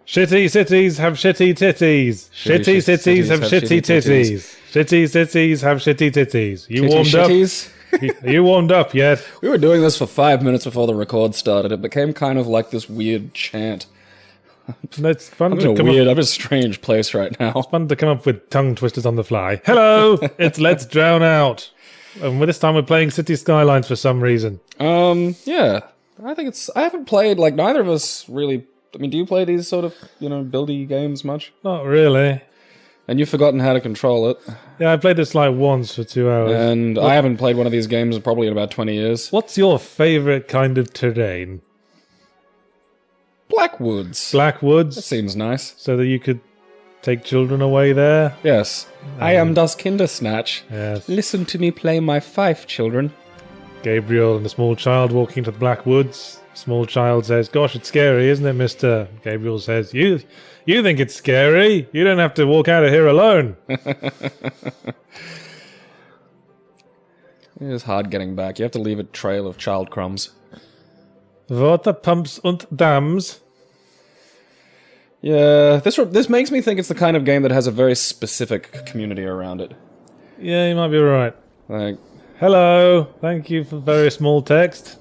Shitty cities have shitty titties. Shitty cities have shitty titties. Shitty cities have shitty titties. You warmed up? Are you warmed up yet? We were doing this for 5 minutes before the record started. It became kind of like this weird chant. It's fun I'm to in come I'm up. in a strange place right now. It's fun to come up with tongue twisters on the fly. Hello, it's Let's Drown Out, and this time we're playing City Skylines for some reason. Yeah. I haven't played, like, neither of us really... I mean, do you play these sort of, buildy games much? Not really. And you've forgotten how to control it. Yeah, I played this like once for 2 hours. And I haven't played one of these games probably in about 20 years. What's your favourite kind of terrain? Blackwoods. Blackwoods? That seems nice. So that you could take children away there? Yes. I am das Kindersnatch. Yes. Listen to me play my fife, children. Gabriel and a small child walking to the Blackwoods. Small child says, "Gosh, it's scary, isn't it, mister?" Gabriel says, You think it's scary? You don't have to walk out of here alone." It is hard getting back. You have to leave a trail of child crumbs. Water pumps und dams. Yeah, this makes me think it's the kind of game that has a very specific community around it. Yeah, you might be right. Like, hello, thank you for very small text.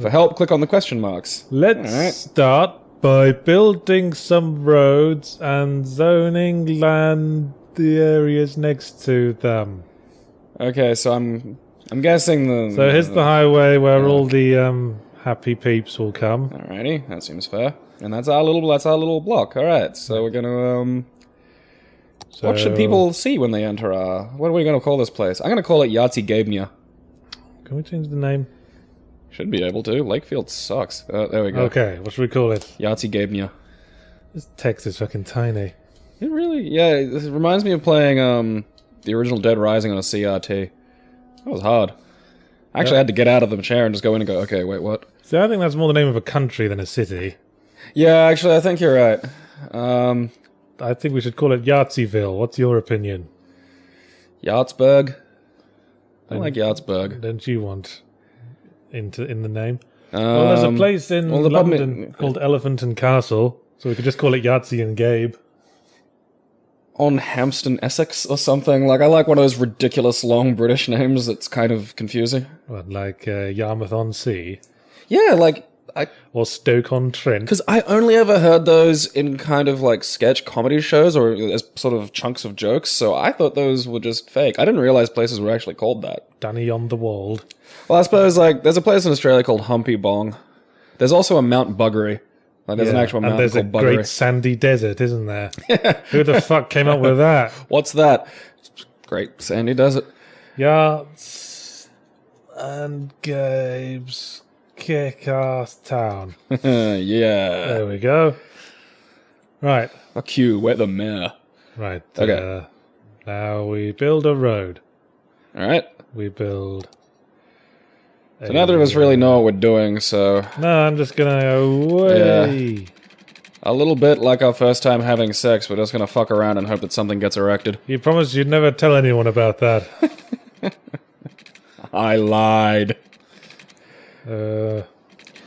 for help, click on the question marks. Let's start by building some roads and zoning land the areas next to them. Okay, so I'm guessing the... So here's the highway where all the happy peeps will come. Alrighty, that seems fair. And that's our little block. Alright, so we're gonna what should people see when they enter our... What are we gonna call this place? I'm gonna call it Yahtzee Gabnia. Can we change the name? Should be able to. Lakefield sucks. There we go. Okay, what should we call it? Yahtzee Gabnia. This text is fucking tiny. It really... Yeah, it reminds me of playing the original Dead Rising on a CRT. That was hard. I actually had to get out of the chair and just go in and go, okay, wait, what? See, I think that's more the name of a country than a city. Yeah, actually, I think you're right. I think we should call it Yahtzeeville. What's your opinion? Yachtsburg? I like Yachtsburg. Don't you want in the name? Well, there's a place in London called Elephant and Castle, so we could just call it Yahtzee and Gabe. On Hampstead, Essex, or something. Like, I like one of those ridiculous long British names that's kind of confusing. What, like Yarmouth on Sea? Yeah, like... Or Stoke-on-Trent? Because I only ever heard those in kind of like sketch comedy shows or as sort of chunks of jokes, so I thought those were just fake. I didn't realize places were actually called that. Danny on the Wold. Well, I suppose, like, there's a place in Australia called Humpy Bong. There's also a Mount Buggery. Like, there's an actual mountain called Buggery. And there's a great sandy desert, isn't there? Who the fuck came up with that? What's that? Great sandy desert. Yachts and Gabe's kick-ass town. Yeah. There we go. Right. Fuck you, we're the mayor. Right. Okay. Now we build a road. Alright. We build... So neither of us really know what we're doing, so... No, I'm just gonna go away. Yeah. A little bit like our first time having sex, we're just gonna fuck around and hope that something gets erected. You promised you'd never tell anyone about that. I lied.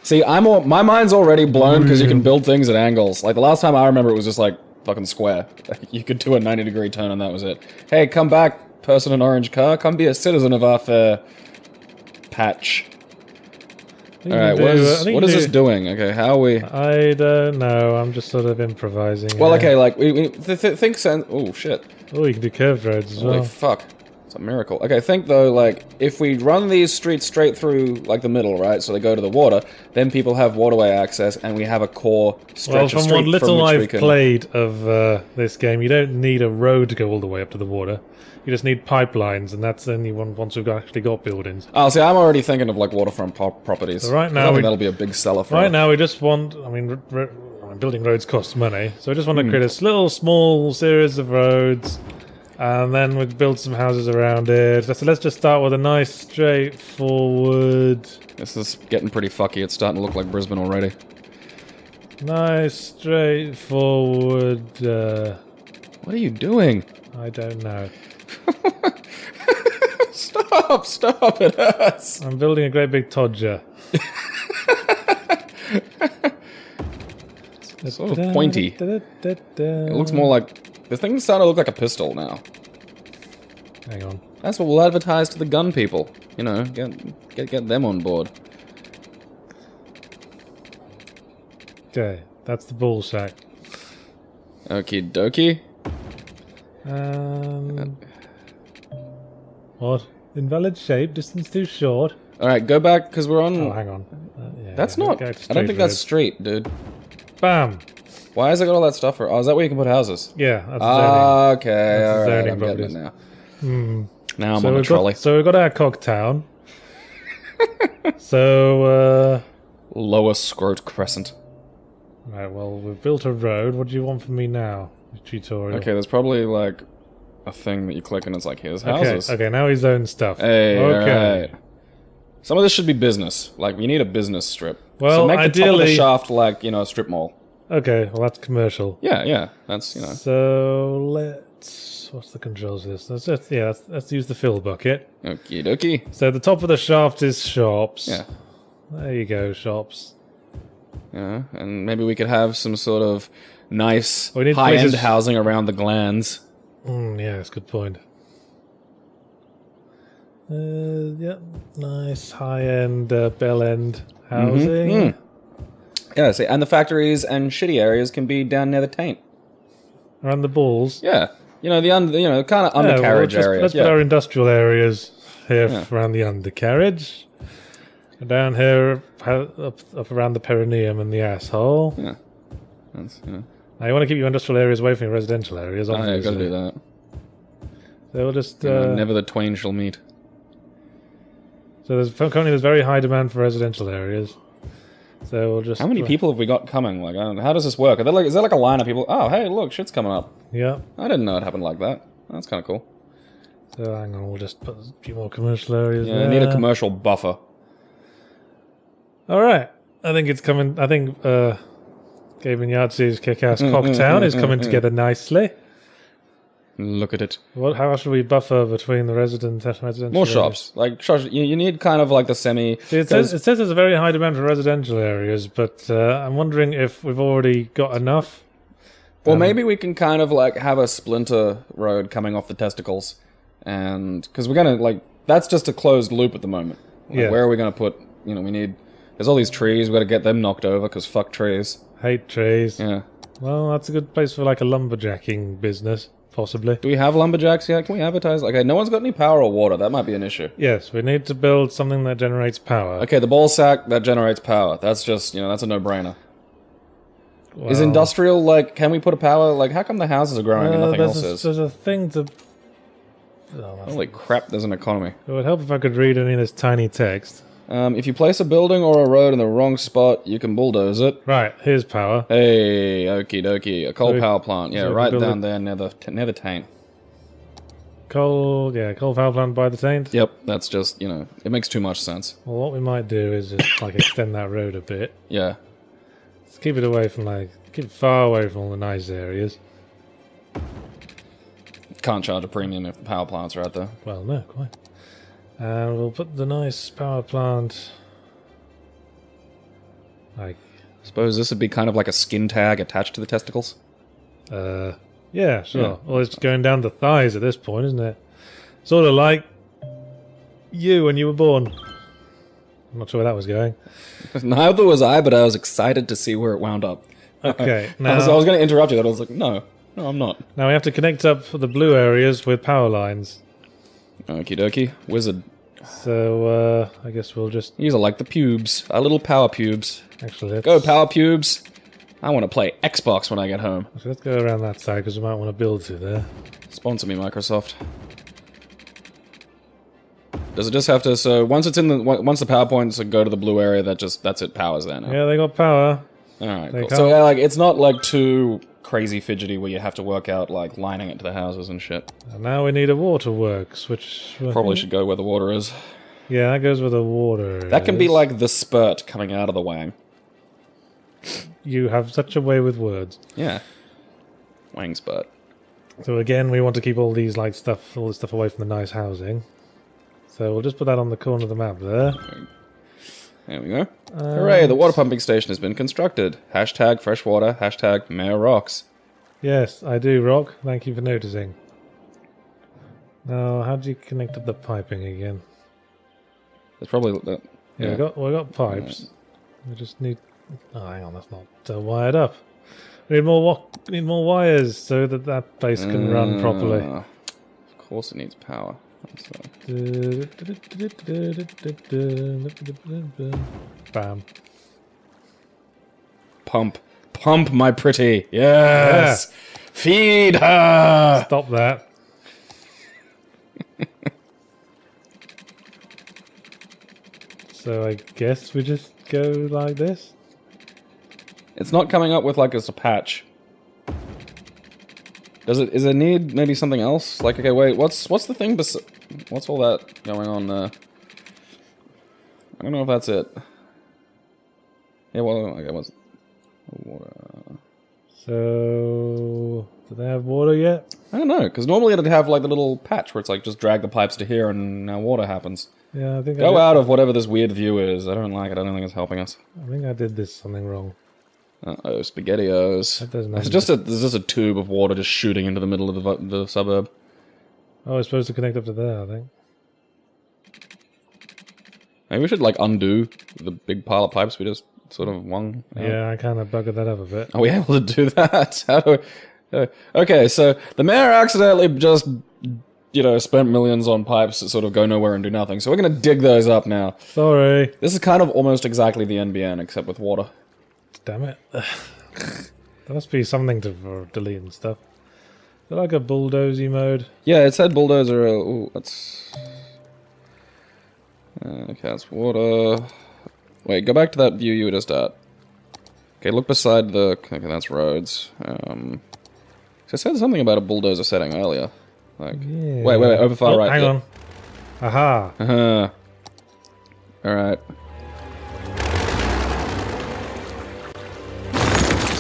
See, my mind's already blown because you can build things at angles. Like, the last time I remember it was just, like, fucking square. You could do a 90-degree turn and that was it. Hey, come back, person in orange car. Come be a citizen of our fair patch. Alright, what is this doing? Okay, how are we... I don't know, I'm just sort of improvising. Well, okay, like, we think sense... Oh, shit. Oh, you can do curved roads as well. Holy fuck. It's a miracle. Okay, think though, like, if we run these streets straight through, like, the middle, right, so they go to the water, then people have waterway access, and we have a core stretch of street from what little from which we I've can... played of this game, you don't need a road to go all the way up to the water. You just need pipelines, and that's only once we've actually got buildings. Oh, see, I'm already thinking of, like, waterfront properties. So right now, I think that'll be a big seller for Right now, we just want... I mean, building roads costs money, so we just want to create a little, small series of roads... And then we build some houses around it. So let's just start with a nice, straightforward... This is getting pretty fucky. It's starting to look like Brisbane already. Nice, straightforward... What are you doing? I don't know. Stop, it hurts. I'm building a great big todger. It's sort of pointy. It looks more like... The thing's starting to look like a pistol now. Hang on. That's what we'll advertise to the gun people. You know, get them on board. Okay, that's the ball sack. Okie dokie. What? Invalid shape, distance too short. Alright, go back, because we're on... Oh, hang on. Yeah, That's yeah, not... go I straight don't think that's road. straight, dude. Bam! Why has it got all that stuff for? Oh, is that where you can put houses? Yeah, that's Okay, That's alright, zoning I'm getting it properties. now. Hmm. Now I'm on the trolley. So we've got our Cogtown. So, Lower Scrote Crescent. right, well, we've built a road. What do you want from me now? Tutorial. Okay, there's probably, like, a thing that you click and it's like, here's houses. Okay, now he's owned stuff. Hey, okay. alright. Some of this should be business. Like, we need a business strip. Well, so make the top of the ideally- shaft like, you know, a strip mall. Okay, well, that's commercial. Yeah, that's, you know. So, let's... What's the controls of this? Let's use the fill bucket. Okie dokie. So the top of the shaft is shops. Yeah. There you go, shops. Yeah, and maybe we could have some sort of nice, We need high-end places- housing around the glands. Yeah, that's a good point. Yeah, nice high-end, bell-end housing. Yeah, see, and the factories and shitty areas can be down near the taint. Around the balls. Yeah, you know kind of undercarriage area. Let's Yeah. put our industrial areas here Yeah. around the undercarriage. And down here, up around the perineum and the asshole. Yeah, that's Now you want to keep your industrial areas away from your residential areas, Oh, obviously. yeah, gotta do that. So we'll just... Never the twain shall meet. So currently there's very high demand for residential areas. So we'll just... How many people have we got coming? Like, I don't know, how does this work? Is there like a line of people? Oh, hey, look, shit's coming up. Yeah. I didn't know it happened like that. That's kind of cool. So hang on, we'll just put a few more commercial areas Yeah, there. I need a commercial buffer. Alright. I think it's coming... I think Gabe and Yahtzee's kick-ass Cocktown is coming together nicely. Look at it. How should we buffer between the residential More areas? shops. Like, shops, you need kind of like the semi... See, it says there's a very high demand for residential areas, but I'm wondering if we've already got enough. Well, maybe we can kind of like have a splinter road coming off the testicles. And... Because we're going to, like... That's just a closed loop at the moment. Like, Yeah. Where are we going to put... You know, we need... There's all these trees. We've got to get them knocked over, because fuck trees. Hate trees. Yeah. Well, that's a good place for like a lumberjacking business, possibly. Do we have lumberjacks yet? Can we advertise? Okay, no one's got any power or water. That might be an issue. Yes, we need to build something that generates power. Okay, the ball sack, that generates power. That's just, that's a no-brainer. Is Well, industrial, like, can we put a power... Like, how come the houses are growing and nothing else is? There's a thing to... Oh, Holy crap, there's an economy. it would help if I could read any of this tiny text. If you place a building or a road in the wrong spot, you can bulldoze it. Right, here's power. Hey, okie dokie. A coal So power plant. Yeah, so we right can build down there near the tank. Coal power plant by the taint. Yep, that's just, it makes too much sense. Well, what we might do is just like extend that road a bit. Yeah. Let's keep it away from keep it far away from all the nice areas. Can't charge a premium if the power plants are out there. Well, no, quite. And we'll put the nice power plant... I suppose this would be kind of like a skin tag attached to the testicles. Yeah, sure. Yeah. Well, it's going down the thighs at this point, isn't it? Sort of like you when you were born. I'm not sure where that was going. Neither was I, but I was excited to see where it wound up. Okay, I was going to interrupt you, but I was like, no, I'm not. now we have to connect up the blue areas with power lines. Okie dokie. Wizard. So, I guess we'll just... These are like the pubes. Our little power pubes. Actually, let's, Go, power pubes. I want to play Xbox when I get home. let's go around that side, because we might want to build through there. Sponsor me, Microsoft. Does it just have to... So, once the power points go to the blue area, that's it, power's there now. Yeah, they got power. Alright, They cool. can't- So, yeah, like, it's not, like, too crazy fidgety where you have to work out, like, lining it to the houses and shit. And now we need a waterworks, which... Probably should go where the water is. Yeah, that goes with the water. That can be is. like the spurt coming out of the wang. You have such a way with words. Yeah. Wang spurt. So again, we want to keep all this stuff away from the nice housing. So we'll just put that on the corner of the map there. There we go. Hooray, the water pumping station has been constructed. Hashtag freshwater, hashtag Mayor rocks. Yes, I do, Rock. Thank you for noticing. Now, how do you connect up the piping again? It's probably that. Yeah, we got pipes. We just need. Oh, hang on, that's not wired up. We need more wires so that that place can run properly. Of course, it needs power. Bam. Pump, my pretty. Yes. Yeah. Feed her. Stop that. So I guess we just go like this. It's not coming up with like a patch. Is it need maybe something else? Like, okay, wait, what's the thing what's all that going on there? I don't know if that's it. Yeah, well, okay, what's water? So, do they have water yet? I don't know, because normally it'd have like the little patch where it's like just drag the pipes to here and now water happens. Yeah, I think Go out of whatever this weird view is. I don't like it. I don't think it's helping us. I think I did something wrong. Uh-oh, SpaghettiOs. There's just a tube of water just shooting into the middle of the suburb. Oh, it's supposed to connect up to there, I think. Maybe we should, like, undo the big pile of pipes we just sort of won. Yeah, I kind of buggered that up a bit. Are we able to do that? How do we... okay, so the mayor accidentally just, you know, spent millions on pipes that sort of go nowhere and do nothing. So we're going to dig those up now. Sorry. This is kind of almost exactly the NBN, except with water. Damn it. There must be something for deleting stuff. Is there like a bulldozy mode? Yeah, it said bulldozer. Ooh, that's... okay, that's water. Wait, go back to that view you were just at. Okay, look beside the... Okay, that's roads. So it said something about a bulldozer setting earlier. Like, yeah. Wait, over far right. Hang on. Aha. Alright.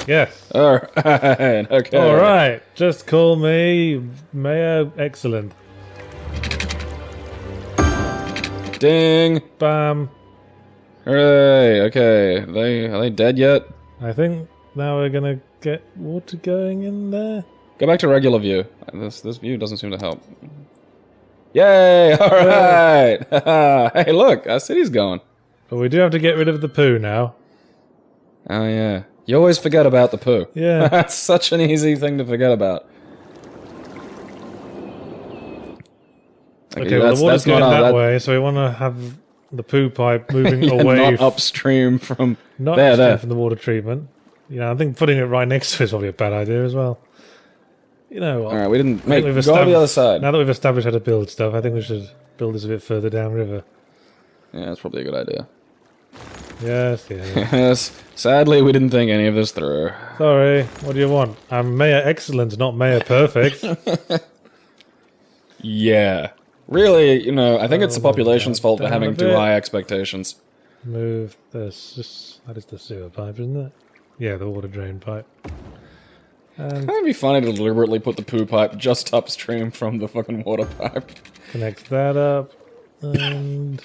Yes. Alright, okay. Alright, just call me Mayor Excellent. Ding! Bam. Hooray, okay. Are they dead yet? I think now we're gonna get water going in there. Go back to regular view. This view doesn't seem to help. Yay! Alright! Hey, look, our city's going. But we do have to get rid of the poo now. Oh, yeah. You always forget about the poo. Yeah. That's such an easy thing to forget about. Okay, well, the water's going that way, so we want to have the poo pipe moving away. Not upstream from... Not upstream from the water treatment. You know, I think putting it right next to it is probably a bad idea as well. You know what? Alright, we didn't... Mate, go to the other side. Now that we've established how to build stuff, I think we should build this a bit further downriver. Yeah, that's probably a good idea. Yes, yes. Yes. Sadly, we didn't think any of this through. Sorry, what do you want? I'm Mayor Excellent, not Mayor Perfect. Yeah. Really, you know, I think it's the population's fault for having too high expectations. Move this. That is the sewer pipe, isn't it? Yeah, the water drain pipe. It'd be funny to deliberately put the poo pipe just upstream from the fucking water pipe. Connect that up, and...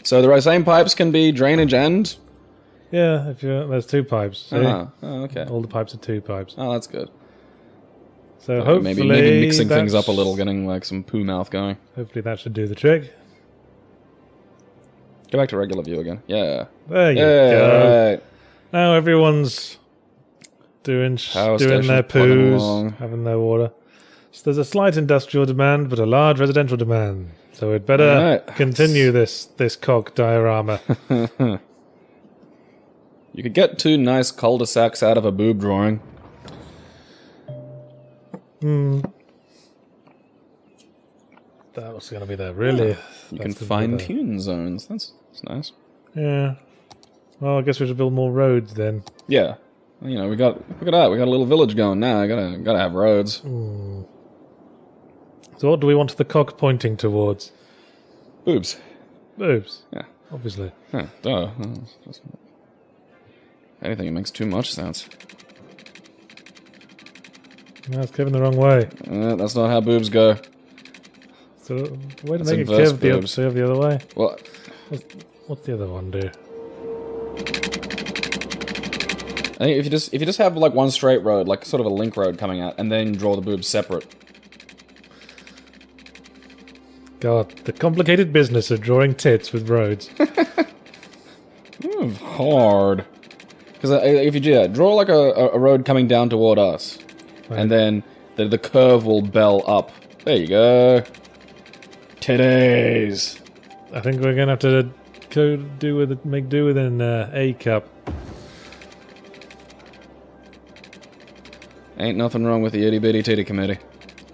So the same pipes can be drainage and... Yeah, there's two pipes. See? Oh, okay. All the pipes are two pipes. Oh, that's good. So hopefully... Maybe mixing things up a little, getting like some poo mouth going. Hopefully that should do the trick. Go back to regular view again. Yeah. There you go. Right. Now everyone's doing their poos, having their water. So there's a slight industrial demand, but a large residential demand. So we'd better continue this cog diorama. You could get two nice cul-de-sacs out of a boob drawing. That was going to be there, really. You can fine-tune zones. That's nice. Yeah. Well, I guess we should build more roads then. Yeah. You know, look at that. We got a little village going now. Gotta have roads. So what do we want the cog pointing towards? Boobs. Boobs. Yeah. Obviously. Yeah, duh. Anything that makes too much sense. No, it's curving the wrong way. That's not how boobs go. So, way to make it curve the other way. What? What's the other one do? I think if you just have like one straight road, like sort of a link road coming out, and then draw the boobs separate. God, the complicated business of drawing tits with roads. Hard. Because if you do that, draw like a road coming down toward us, Right. and then the curve will bell up. There you go. Titties. I think we're gonna have to make do with an A cup. Ain't nothing wrong with the itty bitty titty committee.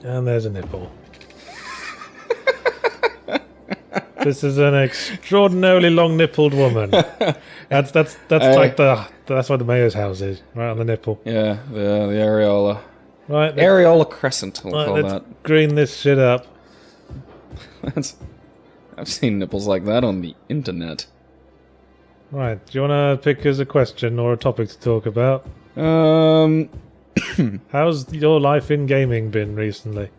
And there's a nipple. This is an extraordinarily long-nippled woman. That's like that's what the mayor's house is, right on the nipple. Yeah, the areola. Right, Areola crescent, we'll call let's that. green this shit up. I've seen nipples like that on the internet. Right, do you want to pick us a question or a topic to talk about? How's your life in gaming been recently?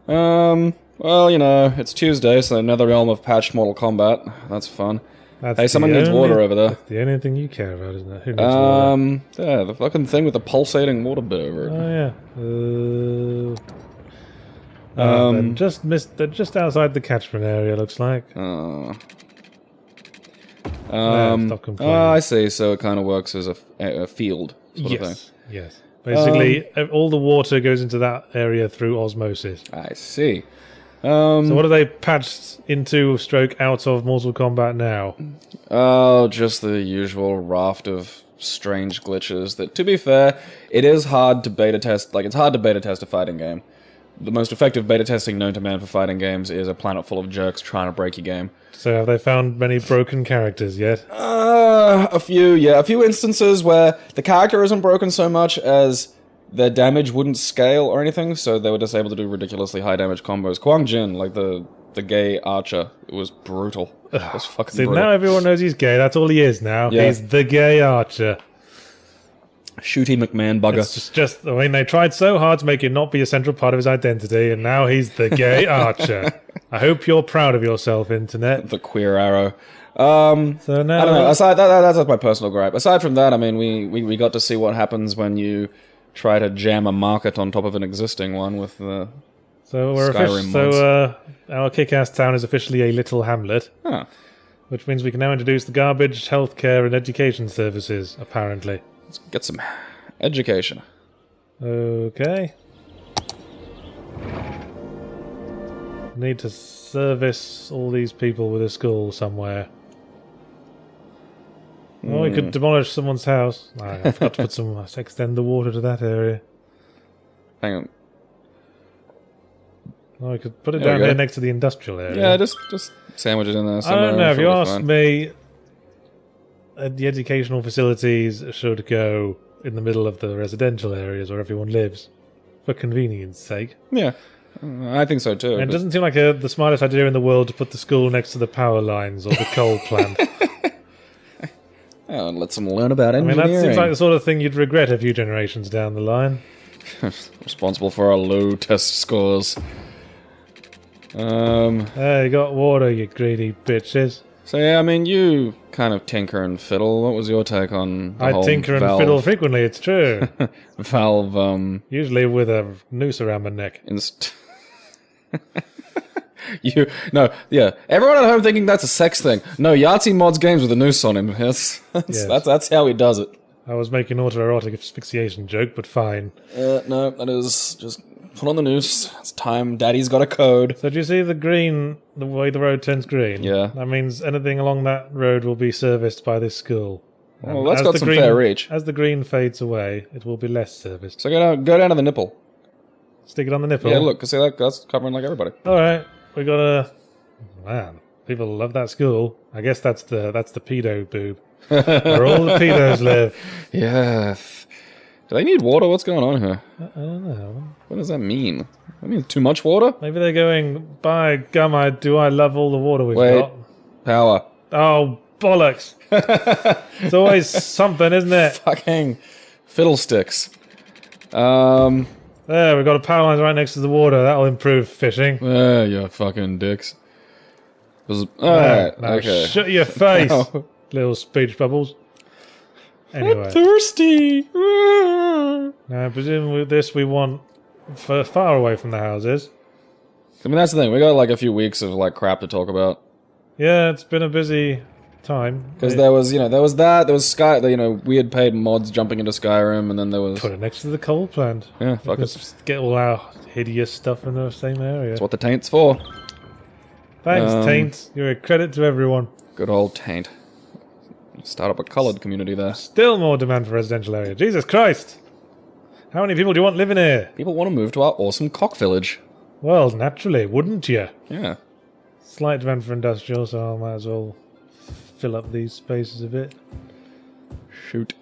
Well, you know, it's Tuesday, so another realm of patched Mortal Kombat. That's fun. That's Hey, someone needs water over there. That's the only thing you care about, isn't it? Who needs water? Yeah, the fucking thing with the pulsating water bit over it. Oh yeah. They're just outside the catchment area. Looks like. Stop complaining. I see. So it kind of works as a field sort of thing. Yes. Basically, all the water goes into that area through osmosis. I see. So what have they patched into / out of Mortal Kombat now? Oh, just the usual raft of strange glitches that, to be fair, it is hard to beta test. Like, it's hard to beta test a fighting game. The most effective beta testing known to man for fighting games is a planet full of jerks trying to break your game. So have they found many broken characters yet? A few, yeah. A few instances where the character isn't broken so much as their damage wouldn't scale or anything, so they were just able to do ridiculously high damage combos. Kwang Jin, like the gay archer, it was brutal. It was fucking See, brutal. now everyone knows he's gay. That's all he is now. Yeah. He's the gay archer. Shooty McMahon bugger. It's just, I mean, they tried so hard to make it not be a central part of his identity, and now he's the gay archer. I hope you're proud of yourself, Internet. The queer arrow. So now, I don't know. Aside that's my personal gripe. Aside from that, I mean, we got to see what happens when you try to jam a market on top of an existing one with the Skyrim mods. Our kick-ass town is officially a little hamlet, which means we can now introduce the garbage, healthcare, and education services. Apparently, let's get some education. Okay. Need to service all these people with a school somewhere. Oh, we could demolish someone's house. I forgot to put extend the water to that area. Hang on. Oh, we could put it There we down here go. next to the industrial area. Yeah, just sandwich it in there I somewhere. don't know. If you it'll be ask fine. me, the educational facilities should go in the middle of the residential areas where everyone lives, for convenience sake. Yeah, I think so too. And it but- doesn't seem like the smartest idea in the world to put the school next to the power lines or the coal plant. Oh, and let them learn about I mean, engineering. that seems like the sort of thing you'd regret a few generations down the line. Responsible for our low test scores. Hey, you got water, you greedy bitches. So yeah, I mean, you kind of tinker and fiddle. What was your take on the I whole tinker and Valve, fiddle frequently, it's true. Valve, Usually with a noose around my neck. Everyone at home thinking that's a sex thing. No, Yahtzee mods games with a noose on him. That's how he does it. I was making an autoerotic asphyxiation joke, but fine. No, that is just put on the noose. It's time. Daddy's got a code. So do you see the green, the way the road turns green? Yeah. That means anything along that road will be serviced by this school. Well, And that's as got the some fair reach. As the green fades away, it will be less serviced. So go down to the nipple. Stick it on the nipple. Yeah, look, see that's covering like everybody. Alright, we got a... Man, people love that school. I guess that's the pedo boob. Where all the pedos live. Yeah. Do they need water? What's going on here? I don't know. What does that mean? That means too much water? Maybe they're going, by gum, do I love all the water we've Wait. got? Power. Oh, bollocks. It's always something, isn't it? Fucking fiddlesticks. There, we've got a power line right next to the water. That'll improve fishing. You fucking dicks. Alright, Now okay. shut your face, Ow. little speech bubbles. Anyway, Thirsty. now I presume with this we want far away from the houses. I mean, that's the thing. We got like a few weeks of like crap to talk about. Yeah, it's been a busy time. Because there was Sky. We had paid mods jumping into Skyrim, and then there was. Put it next to the coal plant. Yeah, fuck it. Just get all our hideous stuff in the same area. That's what the taint's for. Thanks, Taint. You're a credit to everyone. Good old taint. Start up a coloured community there. Still more demand for residential area. Jesus Christ! How many people do you want living here? People want to move to our awesome cock village. Well, naturally, wouldn't you? Yeah. Slight demand for industrial, so I might as well fill up these spaces a bit. Shoot.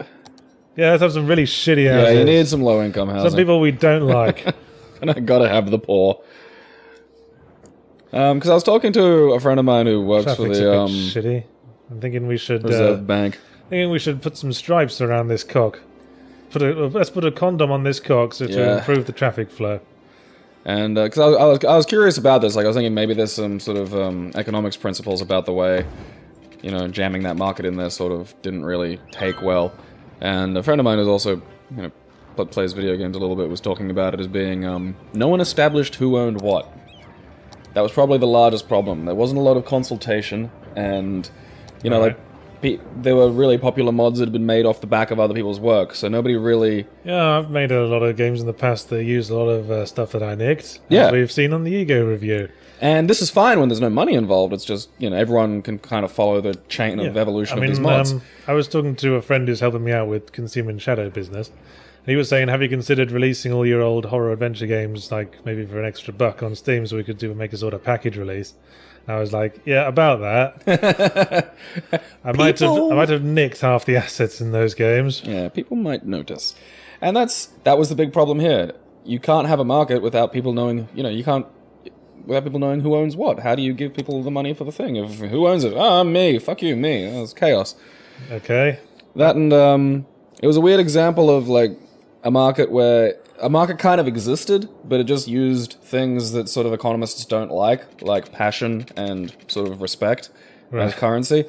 Yeah, let's have some really shitty houses. Yeah, you need some low-income housing. Some people we don't like. And I gotta have the poor. Because I was talking to a friend of mine who works Traffic's for a the bit shitty. I'm thinking we should Reserve Bank. thinking we should put some stripes around this cock. Let's put a condom on this cock to improve the traffic flow. And because I was curious about this, like I was thinking maybe there's some sort of economics principles about the way, jamming that market in there sort of didn't really take well. And a friend of mine who's also, plays video games a little bit was talking about it as being no one established who owned what. That was probably the largest problem. There wasn't a lot of consultation, and there were really popular mods that had been made off the back of other people's work, so nobody really... Yeah, I've made a lot of games in the past that use a lot of stuff that I nicked. Yeah. As we've seen on the Ego review. And this is fine when there's no money involved, it's just, everyone can kind of follow the chain of evolution of these mods. I was talking to a friend who's helping me out with Consumer and Shadow business, and he was saying, have you considered releasing all your old horror adventure games, like maybe for an extra $1 on Steam, so we could make a sort of package release? I was like, yeah, about that. I might have nicked half the assets in those games. Yeah, people might notice. And that was the big problem here. You can't have a market without people knowing, without people knowing who owns what. How do you give people the money for the thing? Who owns it? Me. Fuck you, me. That's chaos. Okay. That and, it was a weird example of, like, a market kind of existed, but it just used things that sort of economists don't like passion and sort of respect as currency.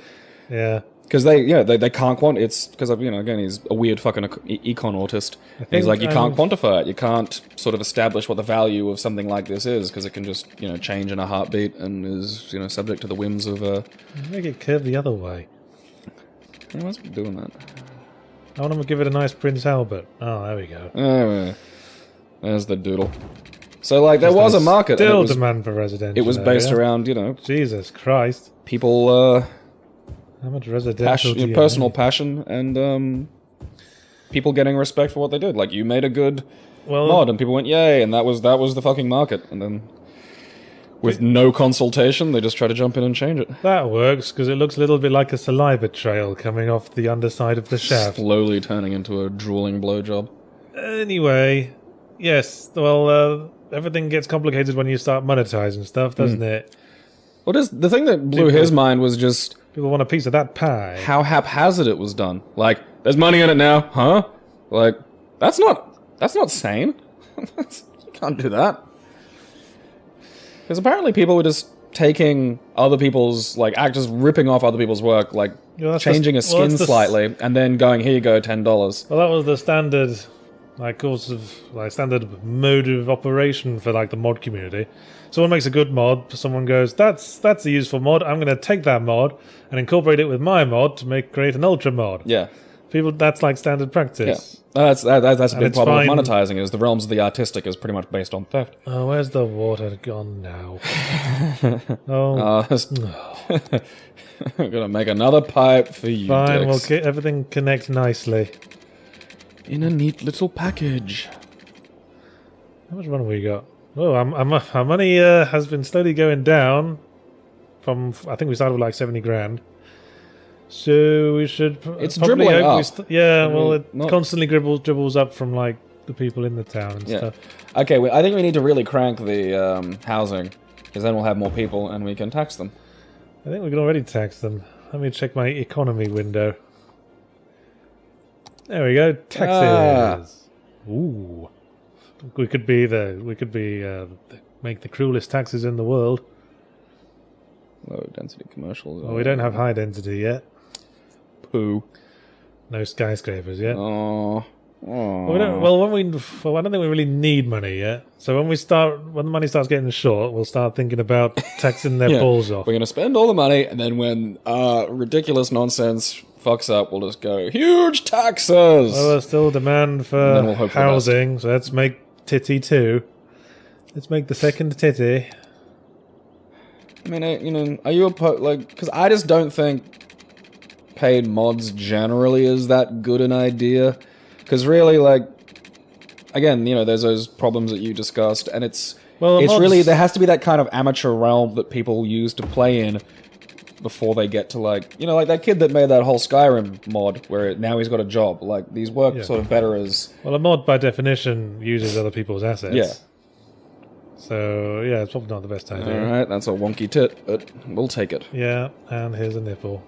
Yeah. Because they can't it's because again, he's a weird fucking econ autist. He's like, you can't quantify it. You can't sort of establish what the value of something like this is, because it can just, change in a heartbeat and is, subject to the whims of, Make it curve the other way. Why's it doing that? I want to give it a nice Prince Albert. Oh, there we go. There's the doodle. So, like, there was a market. Still demand for residential. It was based around, Jesus Christ. People, how much residential do you personal passion, and people getting respect for what they did. Like, you made a good mod, and people went, yay, and that was the fucking market. And then, with no consultation, they just try to jump in and change it. That works, because it looks a little bit like a saliva trail coming off the underside of the shaft. Slowly turning into a drooling blowjob. Anyway, yes, well, everything gets complicated when you start monetizing stuff, doesn't it? Well, the thing that blew his mind was just... People want a piece of that pie. How haphazard it was done. Like, there's money in it now, huh? Like, that's not sane. You can't do that. Because apparently people were just taking other people's, like, just ripping off other people's work, like, changing a skin slightly, and then going, here you go, $10. Well, that was the standard, standard mode of operation for, the mod community. Someone makes a good mod, someone goes, that's a useful mod, I'm going to take that mod and incorporate it with my mod to create an ultra mod. Yeah. That's like standard practice. Yeah. That's a big problem with monetizing, is the realms of the artistic is pretty much based on theft. Oh, where's the water gone now? I'm gonna make another pipe for you, Fine, dicks. we'll everything connect nicely. In a neat little package. How much money we got? Oh, our money has been slowly going down. I think we started with 70 grand. So we should. It's dribbling up. It constantly dribbles up from the people in the town and stuff. Okay, I think we need to really crank the housing, because then we'll have more people and we can tax them. I think we can already tax them. Let me check my economy window. There we go. Taxes. Ooh. We could make the cruelest taxes in the world. Low density commercials. Well, we don't have high density yet. Poo. No skyscrapers yet. Oh. Well, I don't think we really need money yet. So when the money starts getting short, we'll start thinking about taxing their balls off. We're going to spend all the money, and then when ridiculous nonsense fucks up, we'll just go, huge taxes! Well, there's still demand for we'll hope for the housing, so let's make Titty 2. Let's make the second Titty. I mean, are you because I just don't think paid mods generally is that good an idea. Because really, again, there's those problems that you discussed, and it's really, there has to be that kind of amateur realm that people use to play in before they get to, like that kid that made that whole Skyrim mod, where now he's got a job. Like, these work sort of better as... Well, a mod, by definition, uses other people's assets. Yeah. So, yeah, it's probably not the best idea. Alright, that's a wonky tit, but we'll take it. Yeah, and here's a nipple.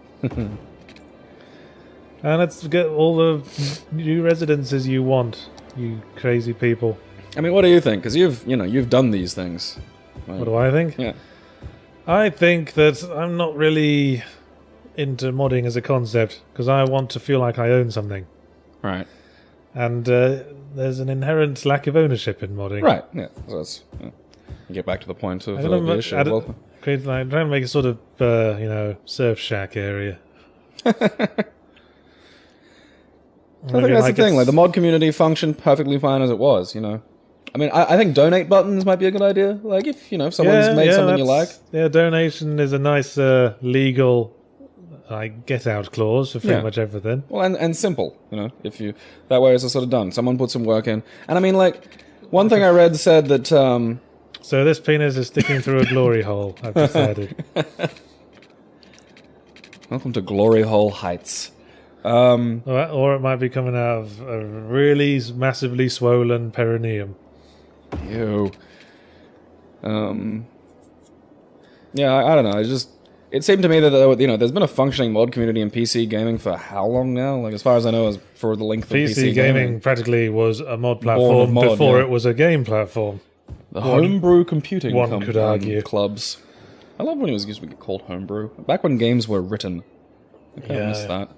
And let's get all the new residences you want, you crazy people. I mean, what do you think? Because you've done these things. What do I think? Yeah. I think that I'm not really into modding as a concept, because I want to feel like I own something. Right. And there's an inherent lack of ownership in modding. Right, yeah. So that's... Get back to the point of the issue. I'm trying to make a sort of, surf shack area. I think that's the thing. Like, the mod community functioned perfectly fine as it was. I mean, I think donate buttons might be a good idea. Like, if someone's made something you like. Yeah, donation is a nice legal get out clause for pretty much everything. Well, and simple. If you that way it's sort of done. Someone put some work in, and I mean, one thing I read said that. So this penis is sticking through a glory hole. I've decided. Welcome to Glory Hole Heights. Or it might be coming out of a really massively swollen perineum. Ew. Yeah, I don't know. It seemed to me that there's been a functioning mod community in PC gaming for how long now? Like, as far as I know, as for the length of PC gaming practically was a mod platform before it was a game platform. The homebrew computing could argue. Clubs. I love when it was used to be called homebrew. Back when games were written. I kind of miss that.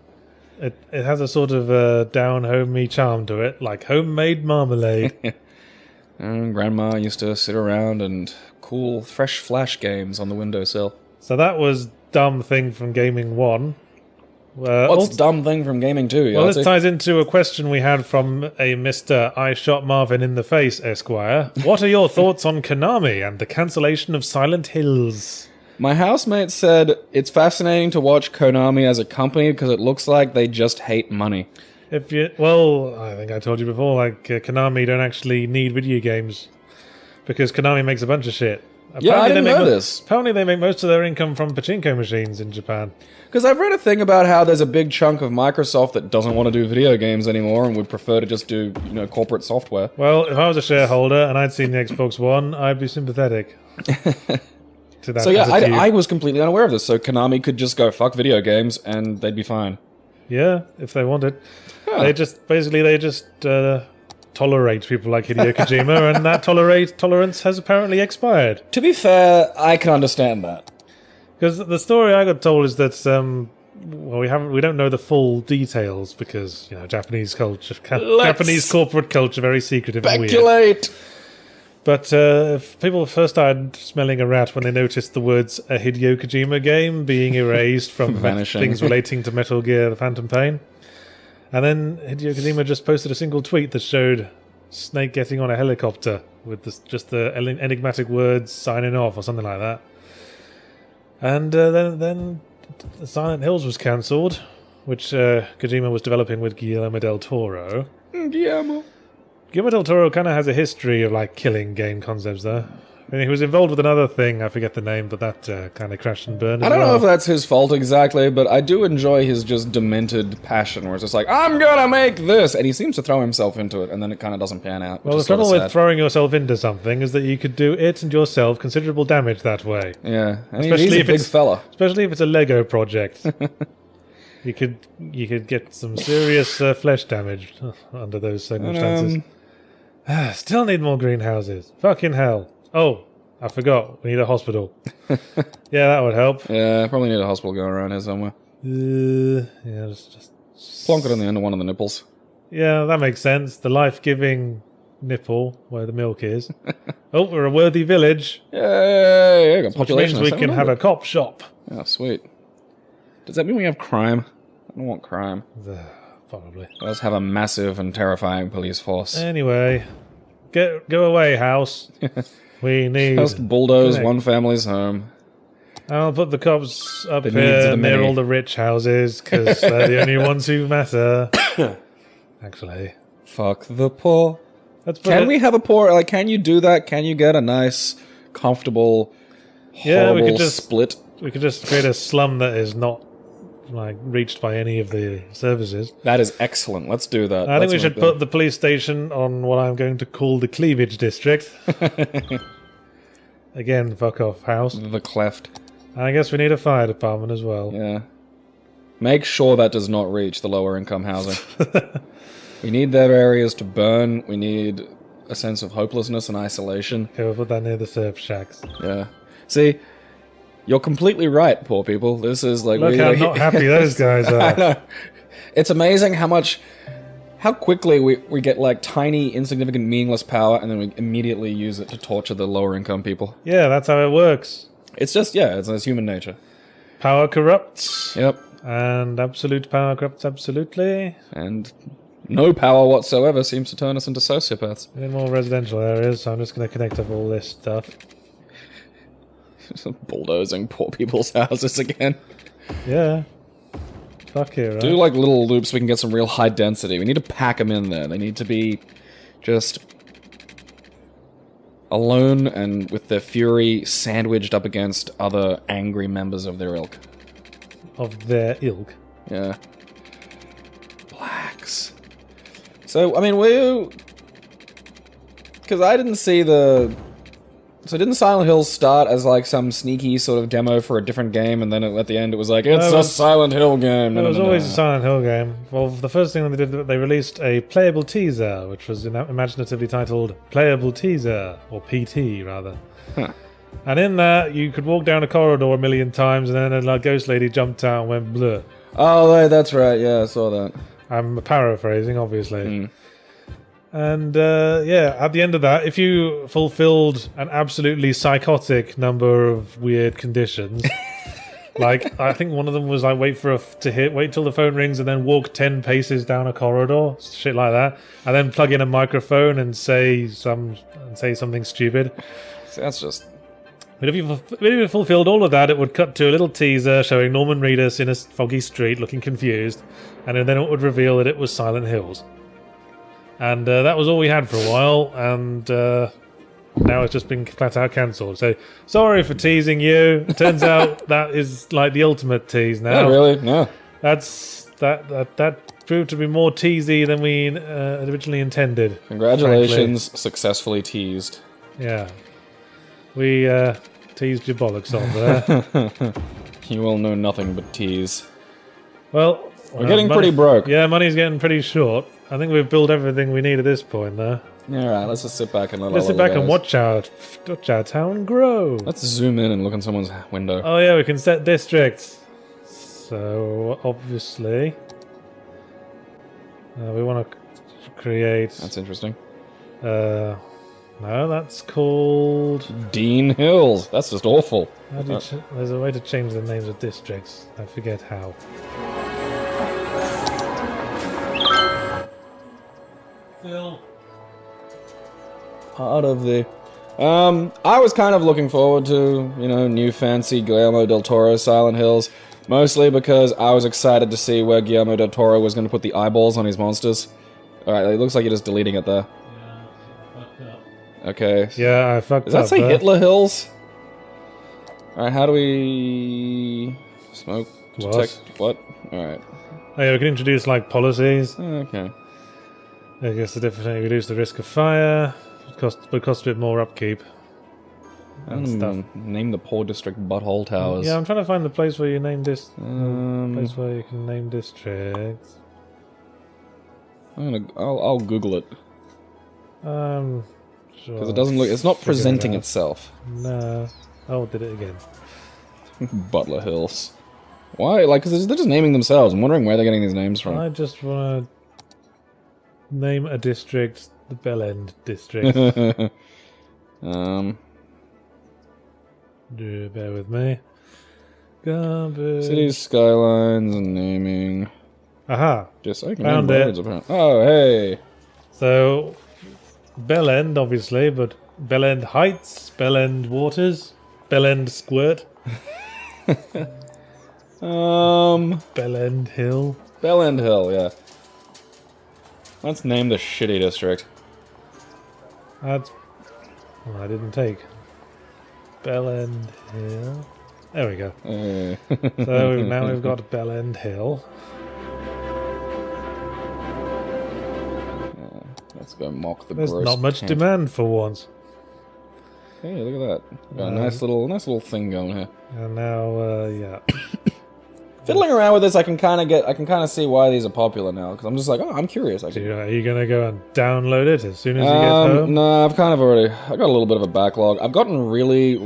It has a sort of down-homey charm to it, like homemade marmalade. And Grandma used to sit around and cool fresh Flash games on the windowsill. So that was Dumb Thing from Gaming 1. What's Dumb Thing from Gaming 2? Well, this ties into a question we had from a Mr. I Shot Marvin in the Face, Esquire. What are your thoughts on Konami and the cancellation of Silent Hills? My housemate said it's fascinating to watch Konami as a company because it looks like they just hate money. I think I told you before, Konami don't actually need video games because Konami makes a bunch of shit. I didn't know this. Apparently they make most of their income from pachinko machines in Japan. Because I've read a thing about how there's a big chunk of Microsoft that doesn't want to do video games anymore and would prefer to just do, corporate software. Well, if I was a shareholder and I'd seen the Xbox One, I'd be sympathetic. To that. So yeah, I was completely unaware of this. So Konami could just go fuck video games and they'd be fine. Yeah, if they wanted. Huh. They just tolerate people like Hideo Kojima, and that tolerance has apparently expired. To be fair, I can understand that. Because the story I got told is that we don't know the full details because Japanese culture, Japanese corporate culture, very secretive and weird. Speculate. But if people first started smelling a rat when they noticed the words "a Hideo Kojima game" being erased from things relating to Metal Gear: The Phantom Pain, and then Hideo Kojima just posted a single tweet that showed Snake getting on a helicopter with just the enigmatic words "signing off" or something like that, and then Silent Hills was cancelled, which Kojima was developing with Guillermo del Toro. Guillermo del Toro kind of has a history of killing game concepts, though. I mean, he was involved with another thing, I forget the name, but that kind of crashed and burned. I don't know if that's his fault exactly, but I do enjoy his just demented passion, where it's just like, I'm gonna make this! And he seems to throw himself into it, and then it kind of doesn't pan out. Well, the trouble with throwing yourself into something is that you could do it and yourself considerable damage that way. Yeah, and he's a big fella. Especially if it's a Lego project. You could get some serious flesh damage under those circumstances. Still need more greenhouses. Fucking hell. Oh, I forgot. We need a hospital. Yeah, that would help. Yeah, probably need a hospital going around here somewhere. Yeah, just Plonk it on the end of one of the nipples. Yeah, that makes sense. The life-giving nipple where the milk is. Oh, we're a worthy village. Yay! Got Which population. means we can have a cop shop. Oh, sweet. Does that mean we have crime? I don't want crime. Probably. Let's have a massive and terrifying police force. Anyway, go away, house. We need... Just bulldoze one family's home. I'll put the cops up The needs of here the near many. all the rich houses, because they're the only ones who matter. Actually. Fuck the poor. Let's put Can it- we have a poor... Like, can you do that? Can you get a nice, comfortable, Yeah, we horrible could just- split? We could just create a slum that is not like reached by any of the services. That is excellent. Let's do that. I think we should put the police station on what I'm going to call the cleavage district. Again, fuck off, house. the cleft. And I guess we need a fire department as well. Yeah. Make sure that does not reach the lower income housing. We need their areas to burn. We need a sense of hopelessness and isolation. Okay, we'll put that near the surf shacks. Yeah. See, you're completely right, poor people. This is like... Look how not happy those guys I are. know. It's amazing how quickly we get like tiny, insignificant, meaningless power and then we immediately use it to torture the lower income people. Yeah, that's how it works. It's just, yeah, it's human nature. Power corrupts. Yep. And absolute power corrupts absolutely. And no power whatsoever seems to turn us into sociopaths. In more residential areas, so I'm just going to connect up all this stuff. Bulldozing poor people's houses again. Yeah. Fuck it, right? Do like little loops so we can get some real high density. We need to pack them in there. They need to be just alone and with their fury sandwiched up against other angry members of their ilk. Of their ilk. Yeah. Blacks. So, I mean, because I didn't see the... So didn't Silent Hill start as like some sneaky sort of demo for a different game, and then at the end it was like, it's a Silent Hill game. It was always a Silent Hill game. Well, the first thing they did, they released a playable teaser, which was imaginatively titled Playable Teaser, or PT rather. Huh. And in that, you could walk down a corridor a million times, and then a ghost lady jumped out and went blur. Oh, that's right. Yeah, I saw that. I'm paraphrasing, obviously. Mm. And yeah, at the end of that, if you fulfilled an absolutely psychotic number of weird conditions, like I think one of them was like wait till the phone rings and then walk 10 paces down a corridor, shit like that, and then plug in a microphone and say something stupid. See, that's just... But if you fulfilled all of that, it would cut to a little teaser showing Norman Reedus in a foggy street looking confused, and then it would reveal that it was Silent Hills. And that was all we had for a while, and now it's just been flat out cancelled. So, sorry for teasing you. It turns out that is like the ultimate tease now. Yeah, really? No. That proved to be more teasy than we originally intended. Congratulations, successfully teased. Yeah. We teased your bollocks off there. You will know nothing but tease. Well, We're getting pretty broke. Yeah, money's getting pretty short. I think we've built everything we need at this point, though. Yeah, alright, let's just sit back and Let's sit back and watch our town grow. Let's zoom in and look in someone's window. Oh yeah, we can set districts. So, obviously, we want to create... That's interesting. No, that's called... Dean Hills. That's just awful. How do you there's a way to change the names of districts. I forget how. Phil. Part of the... I was kind of looking forward to, new fancy Guillermo del Toro Silent Hills. Mostly because I was excited to see where Guillermo del Toro was going to put the eyeballs on his monsters. Alright, it looks like you're just deleting it there. Okay. Yeah, I fucked up. Does that say there. Hitler Hills? Alright, how do we... Smoke detect... What? Alright. Oh yeah, we can introduce like policies. Okay. I guess the difference, reduce the risk of fire. Would cost a bit more upkeep. And stuff. Name the poor district Butthole Towers. Yeah, I'm trying to find the place where you name place I'll where you can name districts. Google it. Sure. Because it doesn't look... It's not presenting itself. No. Oh, did it again. Butler Hills. Why? Like, because they're just naming themselves. I'm wondering where they're getting these names from. I just want to name a district the Bell End district. Bear with me. Garbage. Cities, skylines, and naming. Aha. Just I can Found name it. roads, apparently. Oh, hey. So, Bell End, obviously, but Bell End Heights, Bell End Waters, Bell End Squirt, Bell End Hill. Bell End Hill, yeah. Let's name the shitty district. That's... Well, I didn't take. Bell End Hill. There we go. So now we've got Bell End Hill. Let's go mock the There's gross not much cat. demand for once. Hey, look at that. Got a nice little thing going here. And now, yeah. Fiddling around with this, I can kind of see why these are popular now. Because I'm just like, oh, I'm curious. So are you going to go and download it as soon as you get home? No, I've kind of already. I got a little bit of a backlog. I've gotten really,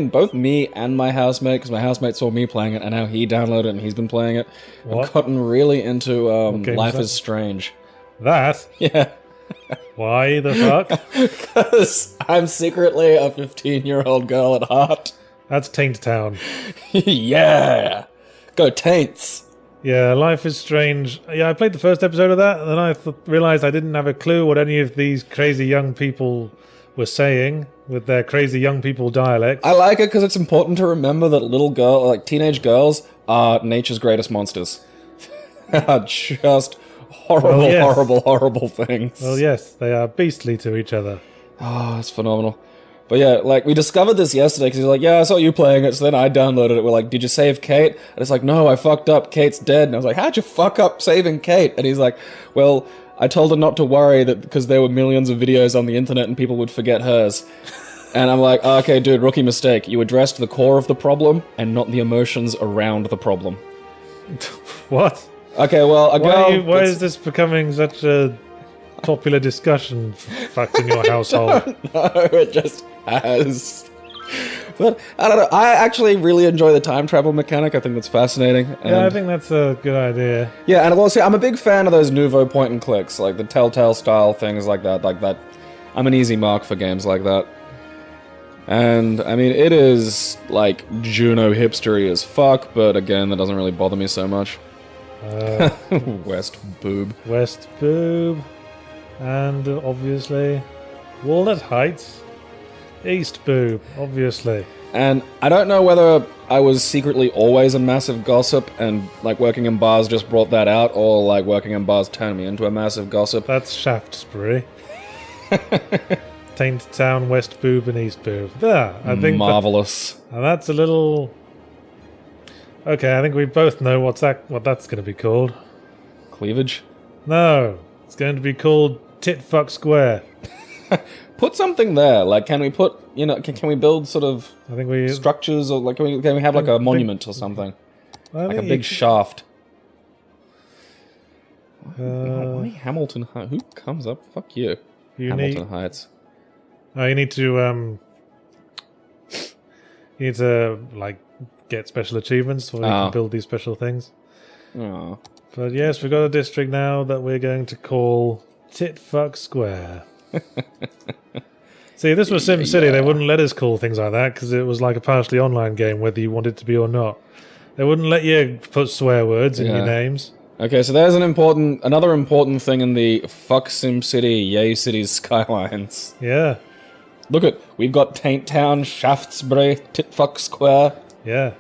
both me and my housemate, because my housemate saw me playing it, and now he downloaded it and he's been playing it. What? I've gotten really into game Life is that? is Strange. That? Yeah. Why the fuck? Because I'm secretly a 15-year-old girl at heart. That's Taint Town. Yeah! Go Taints! Yeah, Life is Strange. Yeah, I played the first episode of that, and then I realised I didn't have a clue what any of these crazy young people were saying with their crazy young people dialect. I like it because it's important to remember that teenage girls are nature's greatest monsters. Are just horrible things. Well, yes, they are beastly to each other. Oh, it's phenomenal. But yeah, like, we discovered this yesterday because he's like, yeah, I saw you playing it, so then I downloaded it. We're like, did you save Kate? And it's like, no, I fucked up. Kate's dead. And I was like, how'd you fuck up saving Kate? And he's like, well, I told her not to worry that because there were millions of videos on the internet and people would forget hers. And I'm like, oh, okay, dude, rookie mistake. You addressed the core of the problem and not the emotions around the problem. What? Okay, well, a girl... Why is this becoming such a popular discussion fact in your household? No, it just has. But, I don't know, I actually really enjoy the time travel mechanic. I think that's fascinating. And Yeah, I think that's a good idea. yeah, and also, I'm a big fan of those nouveau point and clicks, like the Telltale style things like that. I'm an easy mark for games like that. And, I mean, it is, like, Juno hipstery as fuck, but again, that doesn't really bother me so much. West Boob. West Boob. And obviously, Walnut Heights. East Boob, obviously. And I don't know whether I was secretly always a massive gossip and, like, working in bars just brought that out, or, like, working in bars turned me into a massive gossip. That's Shaftesbury. Taint Town, West Boob, and East Boob. There, I think. Marvelous. And that's a little. Okay, I think we both know what that's going to be called. Cleavage? No, it's going to be called Tit Fuck Square. Put something there. Like, can we put, you know, can we build sort of I think we structures, or like, can we have like a monument or something? Like a big shaft. Why Hamilton Heights? Who comes up? Fuck you. Hamilton Heights. Oh, you need to like get special achievements so you can build these special things. Oh. But yes, we've got a district now that we're going to call Tit Fuck Square. See, this was SimCity. They wouldn't let us call things like that because it was like a partially online game, whether you wanted to be or not. They wouldn't let you put swear words in your names. Okay, so there's another important thing in the fuck SimCity, yay cities skylines. Yeah. Look we've got Taint Town, Shaftesbury, Titfuck Square. Yeah.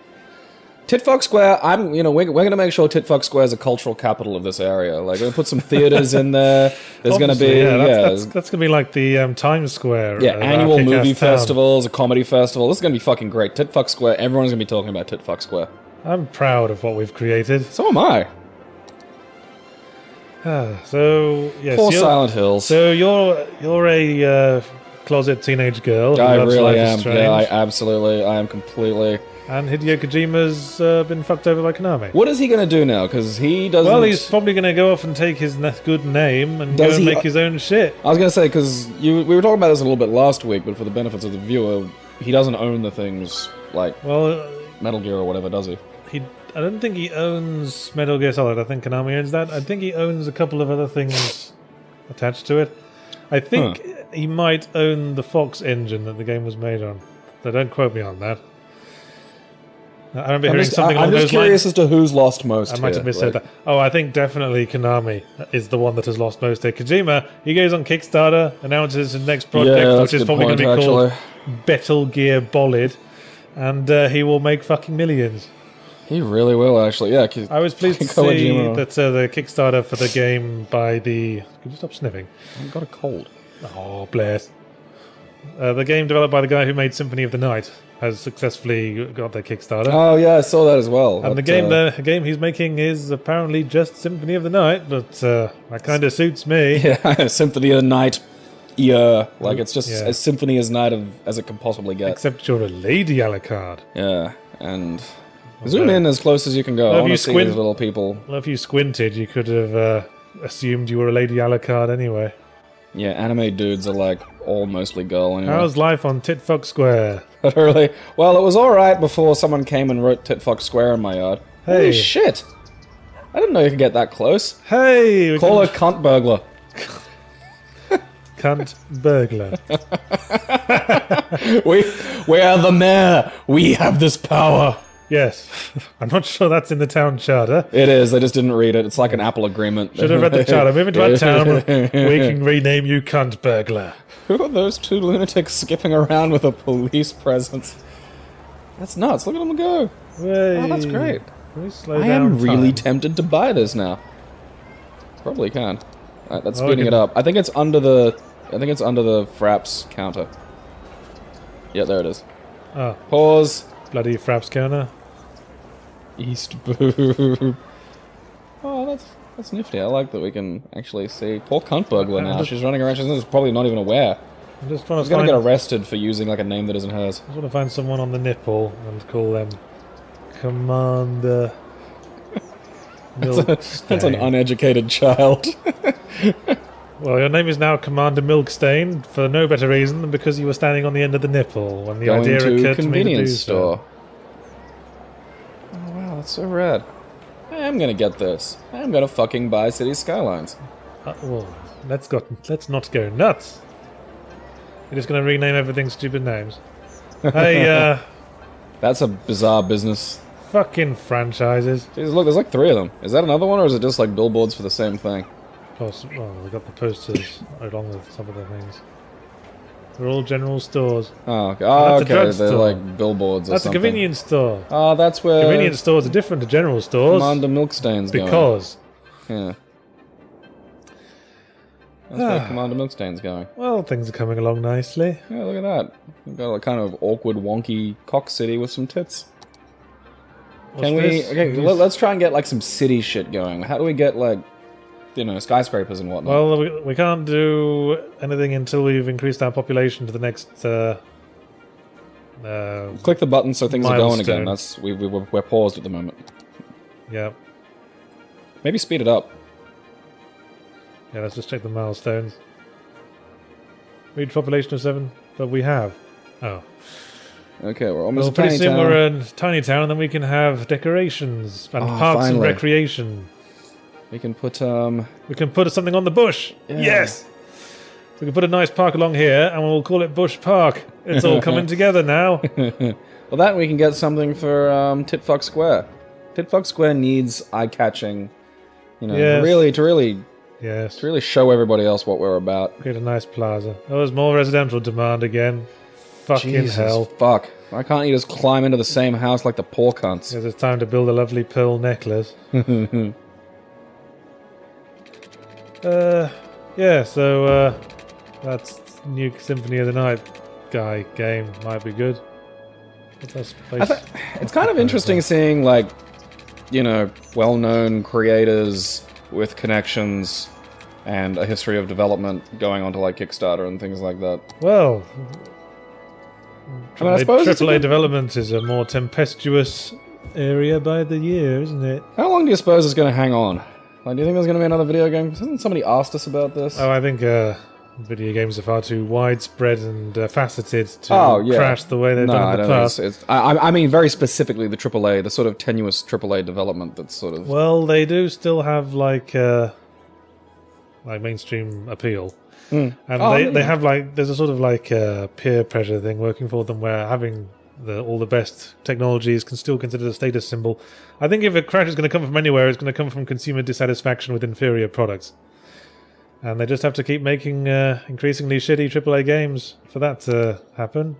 Titfuck Square, we're gonna make sure Titfuck Square is a cultural capital of this area. Like, we're gonna put some theaters in there. There's gonna be that's gonna be like the Times Square. Annual movie festivals, a comedy festival. This is gonna be fucking great. Titfuck Square. Everyone's gonna be talking about Titfuck Square. I'm proud of what we've created. So am I. So yes, Poor Silent Hills. So you're a closet teenage girl. I who loves really Life is am. Strange. Yeah, I am completely. And Hideo Kojima's been fucked over by Konami. What is he going to do now? Because he doesn't... Well, he's probably going to go off and take his good name and go and make his own shit. I was going to say, because we were talking about this a little bit last week, but for the benefits of the viewer, he doesn't own the things like Metal Gear or whatever, does he? I don't think he owns Metal Gear Solid. I think Konami owns that. I think he owns a couple of other things attached to it. I think he might own the Fox engine that the game was made on. So don't quote me on that. I remember hearing something along those lines. I'm just curious as to who's lost most. I might have missaid that. Oh, I think definitely Konami is the one that has lost most here. Kojima, he goes on Kickstarter, announces his next project, which is probably going to be called Metal Gear Bolid, and he will make fucking millions. He really will, actually. Yeah. I was pleased to see that the Kickstarter for the game by the... Could you stop sniffing? I've got a cold. Oh, bless. The game developed by the guy who made Symphony of the Night has successfully got their Kickstarter. Oh yeah, I saw that as well. And the game he's making is apparently just Symphony of the Night, but that kind of suits me. Yeah, Symphony of the Night. Yeah, like it's just as Symphony as Night as it can possibly get. Except you're a lady, Alucard. Yeah, and zoom in as close as you can go. I want to see these little people. Well, if you squinted, you could have assumed you were a lady Alucard anyway. Yeah, anime dudes are like all mostly girl anyway. How's life on Titfuck Square? Really? Well, it was alright before someone came and wrote Titfuck Square in my yard. Hey. Holy shit! I didn't know you could get that close. Hey! Call her cunt burglar. Cunt burglar. we are the mayor. We have this power. Yes. I'm not sure that's in the town charter. It is. They just didn't read it. It's like an Apple agreement. Should have read the charter. Move into our town. We can rename you Cunt Burglar. Who are those two lunatics skipping around with a police presence? That's nuts. Look at them go. Hey. Oh, that's great. I am really tempted to buy this now. Probably can. Alright, that's speeding it up. I think it's under the fraps counter. Yeah, there it is. Oh. Pause. Bloody fraps counter. East boob. Oh, that's nifty. I like that we can actually see poor cunt burglar now. She's running around. She's probably not even aware. I'm just trying to She's gonna get arrested for using like a name that isn't hers. I just want to find someone on the nipple and call them Commander Milkstain. That's an uneducated child. Well, your name is now Commander Milkstain for no better reason than because you were standing on the end of the nipple when the idea occurred to me to do store. Oh wow, that's so rad. I'm gonna get this. I'm gonna fucking buy City Skylines. Well, let's not go nuts. You're just gonna rename everything stupid names. Hey, that's a bizarre business. Fucking franchises. Jeez, look, there's like 3 of them. Is that another one, or is it just like billboards for the same thing? Well, we got the posters along with some of the things. They're all general stores. Oh, okay. Oh, That's a drugstore. They're like billboards or That's something. a convenience store. Oh, that's where... Convenience stores are different to general stores. Commander Milkstain's going. Because. Yeah. That's where Commander Milkstain's going. Well, things are coming along nicely. Yeah, look at that. We've got a kind of awkward, wonky cock city with some tits. Can we... Okay, let's try and get like some city shit going. How do we get like... You know, skyscrapers and whatnot. Well, we can't do anything until we've increased our population to the next. Click the button so things are going again. Milestone. That's we're paused at the moment. Yeah. Maybe speed it up. Yeah, let's just check the milestones. Reach population of 7, but we have. Oh. Okay, we're almost. Well, pretty soon we're a tiny town, and then we can have decorations and parks and recreation. We can put We can put something on the bush. Yeah. Yes. We can put a nice park along here, and we'll call it Bush Park. It's all coming together now. Well, that we can get something for Titfuck Square. Titfuck Square needs eye-catching. You know, to really show everybody else what we're about. Create a nice plaza. Oh, there's more residential demand again. Fucking hell. Fuck. Why can't you just climb into the same house like the poor cunts? It's time to build a lovely pearl necklace. Yeah, so that's new Symphony of the Night guy game. Might be good. It's kind of interesting seeing, like, you know, well-known creators with connections and a history of development going onto like Kickstarter and things like that. Well, I suppose AAA development is a more tempestuous area by the year, isn't it? How long do you suppose it's going to hang on? Like, do you think there's going to be another video game? Hasn't somebody asked us about this? Oh, I think video games are far too widespread and faceted to crash the way they've done in the past. I mean, very specifically the AAA, the sort of tenuous AAA development that's sort of... Well, they do still have, like mainstream appeal. And they have, like, there's a sort of, like, peer pressure thing working for them where having all the best technologies can still consider a status symbol. I think if a crash is going to come from anywhere, it's going to come from consumer dissatisfaction with inferior products. And they just have to keep making increasingly shitty AAA games for that to happen.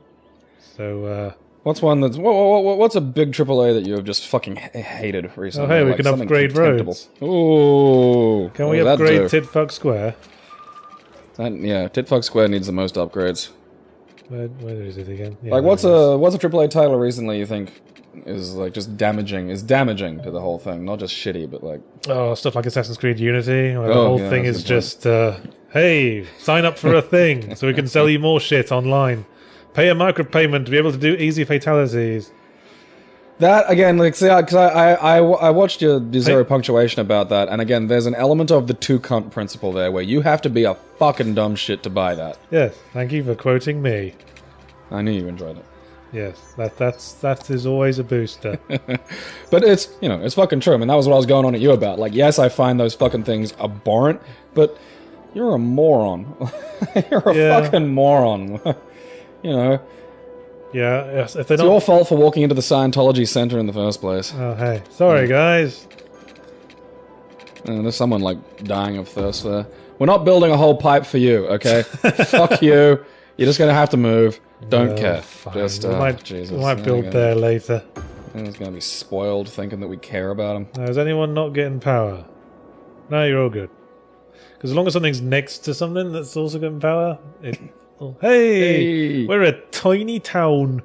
So, what's a big AAA that you have just fucking hated recently? Oh, hey, we can upgrade roads. Ooh. Can we upgrade Titfuck Square? Titfuck Square needs the most upgrades. Where is it again? Yeah, like, what's a AAA title recently you think is like just damaging to the whole thing? Not just shitty, but like stuff like Assassin's Creed Unity, where the whole thing is just hey, sign up for a thing so we can sell you more shit online. Pay a micropayment to be able to do easy fatalities. That again, like, see, because I watched your Zero Punctuation about that, and again, there's an element of the two cunt principle there, where you have to be a fucking dumb shit to buy that. Yes, thank you for quoting me. I knew you enjoyed it. Yes, that is always a booster. But it's, it's fucking true. I mean, that was what I was going on at you about. Like, yes, I find those fucking things abhorrent, but you're a moron. You're a fucking moron. Yeah, yes, it's your fault for walking into the Scientology Center in the first place. Oh, hey. Sorry, guys. There's someone, like, dying of thirst there. We're not building a whole pipe for you, okay? Fuck you. You're just gonna have to move. Don't care. Fine. Just, Jesus. We might build there later. He's gonna be spoiled thinking that we care about him. Now, is anyone not getting power? No, you're all good. Because as long as something's next to something that's also getting power, Hey! We're a tiny town.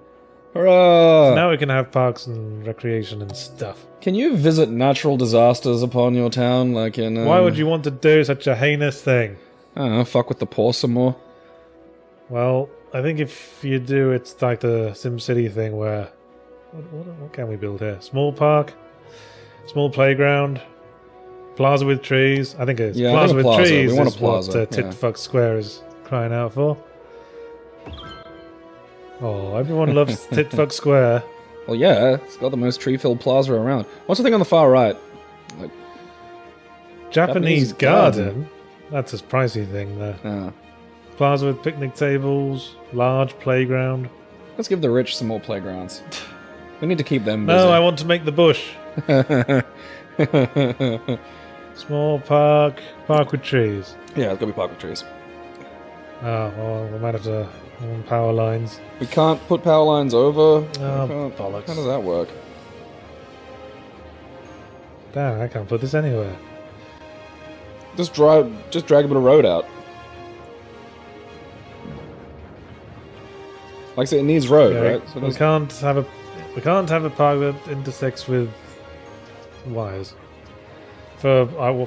Hurrah! So now we can have parks and recreation and stuff. Can you visit natural disasters upon your town, like in... Why would you want to do such a heinous thing? I don't know, fuck with the poor some more? Well, I think if you do, it's like the SimCity thing where... What can we build here? Small park? Small playground? Plaza with trees? I think it's plaza with trees. We want a plaza. What Titfuck Square is crying out for. Oh, everyone loves Titfuck Square. Well, yeah, it's got the most tree-filled plaza around. What's the thing on the far right? Like, Japanese garden? That's a pricey thing, though. Yeah. Plaza with picnic tables, large playground. Let's give the rich some more playgrounds. We need to keep them busy. No, I want to make the bush. Small park with trees. Yeah, it's got to be park with trees. Oh, well, we might have to power lines. We can't put power lines over. Oh, bollocks. How does that work? Damn, I can't put this anywhere. Just drag a bit of road out. Like I said, it needs road, right? So we can't have a park that intersects with wires. For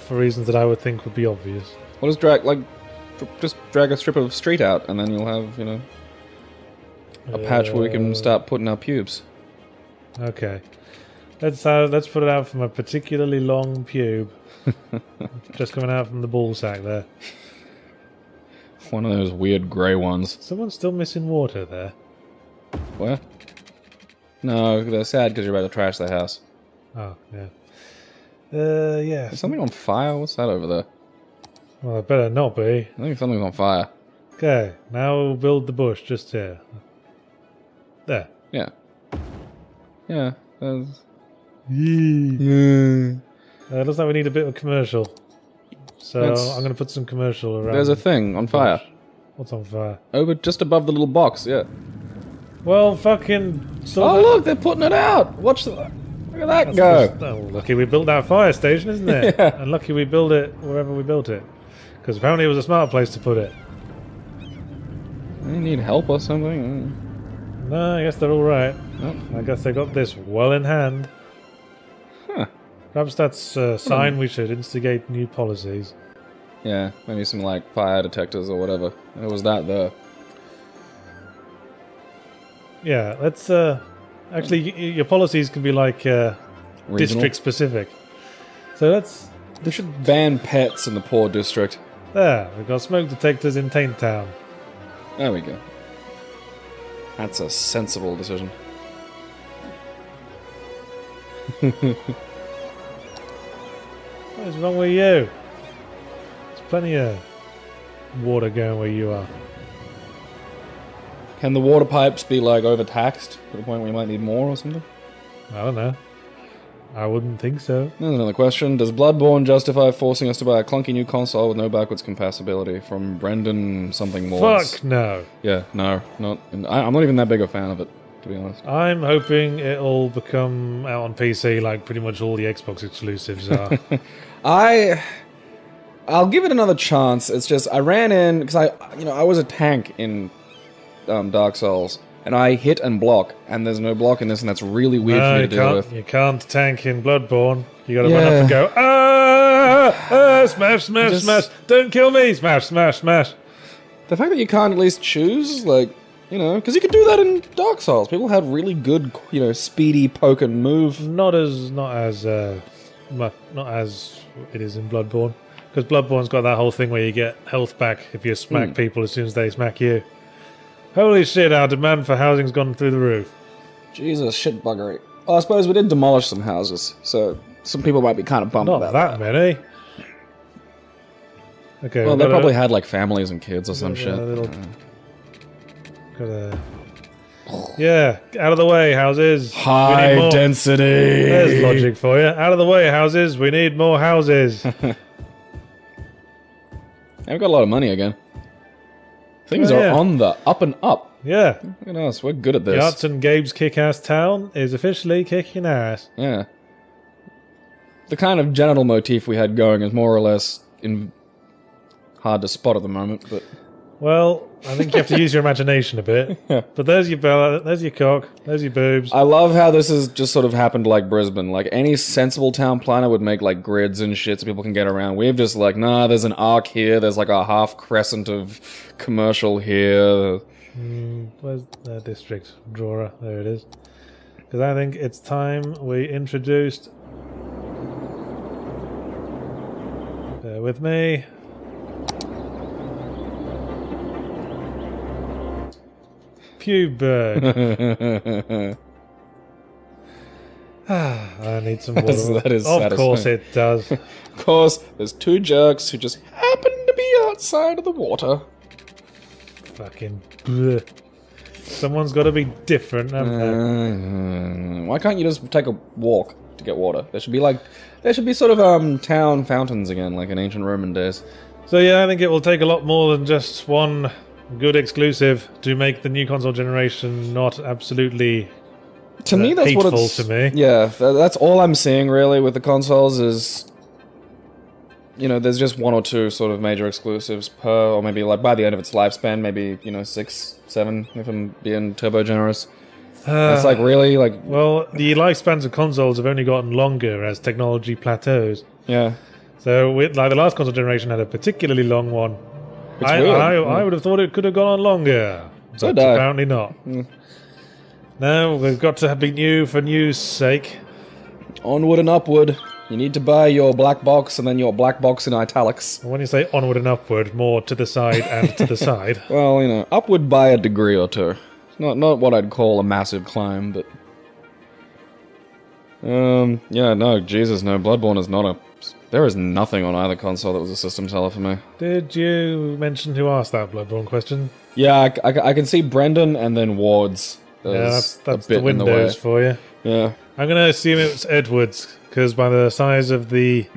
reasons that I would think would be obvious. Well, just drag a strip of street out, and then you'll have, a patch where we can start putting our pubes. Okay, let's put it out from a particularly long pube, just coming out from the ball sack there. One of those weird grey ones. Someone's still missing water there. Where? No, they're sad because you're about to trash their house. Oh yeah. Yeah. Is something on fire? What's that over there? Well, it better not be. I think something's on fire. Okay, now we'll build the bush just here. There. Yeah. Yeah. Yeah. Looks like we need a bit of commercial. So I'm going to put some commercial around. There's a thing on fire. What's on fire? Over just above the little box, yeah. Well, fucking... look, they're putting it out! Look at that go! Lucky we built that fire station, isn't it? Yeah. And lucky we built it wherever we built it. Because apparently it was a smart place to put it. They need help or something? No, I guess they're alright. Oh. I guess they got this well in hand. Huh. Perhaps that's a sign we should instigate new policies. Yeah, maybe some, like, fire detectors or whatever. There was that there. Yeah, let's, actually, your policies can be, like, district-specific. So let's... We should ban pets in the poor district. There, we've got smoke detectors in Taint Town. There we go. That's a sensible decision. What is wrong with you? There's plenty of water going where you are. Can the water pipes be, like, overtaxed to the point where you might need more or something? I don't know. I wouldn't think so. There's another question. Does Bloodborne justify forcing us to buy a clunky new console with no backwards compatibility? From Brendan something more. Fuck no. Yeah, no. I'm not even that big a fan of it, to be honest. I'm hoping it'll become out on PC like pretty much all the Xbox exclusives are. I'll give it another chance. It's just, I ran in, because I was a tank in Dark Souls. And I hit and block, and there's no block in this, and that's really weird for me to deal with. You can't tank in Bloodborne. You gotta run up and go, smash, smash, smash, don't kill me, smash, smash, smash. The fact that you can't at least choose, like, because you could do that in Dark Souls. People have really good, speedy poke and move. Not as it is in Bloodborne. Because Bloodborne's got that whole thing where you get health back if you smack people as soon as they smack you. Holy shit, our demand for housing's gone through the roof. Jesus, shit buggery. Well, I suppose we did demolish some houses, so some people might be kind of bummed about that. Not that many. Okay. Well, they probably had, like, families and kids or some shit. Yeah, out of the way, houses. High density. There's logic for you. Out of the way, houses. We need more houses. And we've got a lot of money again. Things are on the up and up. Yeah. Look at us, we're good at this. Yachts and Gabe's kick-ass town is officially kicking ass. Yeah. The kind of genital motif we had going is more or less hard to spot at the moment, but... Well, I think you have to use your imagination a bit. Yeah. But there's your belly, there's your cock, there's your boobs. I love how this has just sort of happened like Brisbane. Like, any sensible town planner would make, like, grids and shit so people can get around. We've just, like, nah, there's an arc here, there's, like, a half crescent of commercial here. Where's the district drawer? There it is. Because I think it's time we introduced... Bear with me. Puberg. I need some water. That is of course it does. Of course, there's two jerks who just happen to be outside of the water. Fucking bleh. Someone's got to be different, haven't they? Why can't you just take a walk to get water? There should be sort of town fountains again, like in ancient Roman days. So yeah, I think it will take a lot more than just one good exclusive to make the new console generation not absolutely to me that's hateful what it's to me. Yeah, that's all I'm seeing really with the consoles is there's just one or two sort of major exclusives per, or maybe like by the end of its lifespan, maybe 6, 7 if I'm being turbo generous. It's like really like, well, the lifespans of consoles have only gotten longer as technology plateaus. Yeah. So with the last console generation had a particularly long one. I would have thought it could have gone on longer. So but apparently not. No, we've got to be new for news' sake. Onward and upward. You need to buy your black box and then your black box in italics. When you say onward and upward, more to the side and to the side. Well, upward by a degree or two. Not what I'd call a massive climb, but... yeah, no, Jesus, no. Bloodborne is not a... There is nothing on either console that was a system seller for me. Did you mention who asked that Bloodborne question? Yeah, I can see Brendan and then Wards. Yeah, that's the Windows for you. Yeah. I'm going to assume it was Edwards, because by the size of the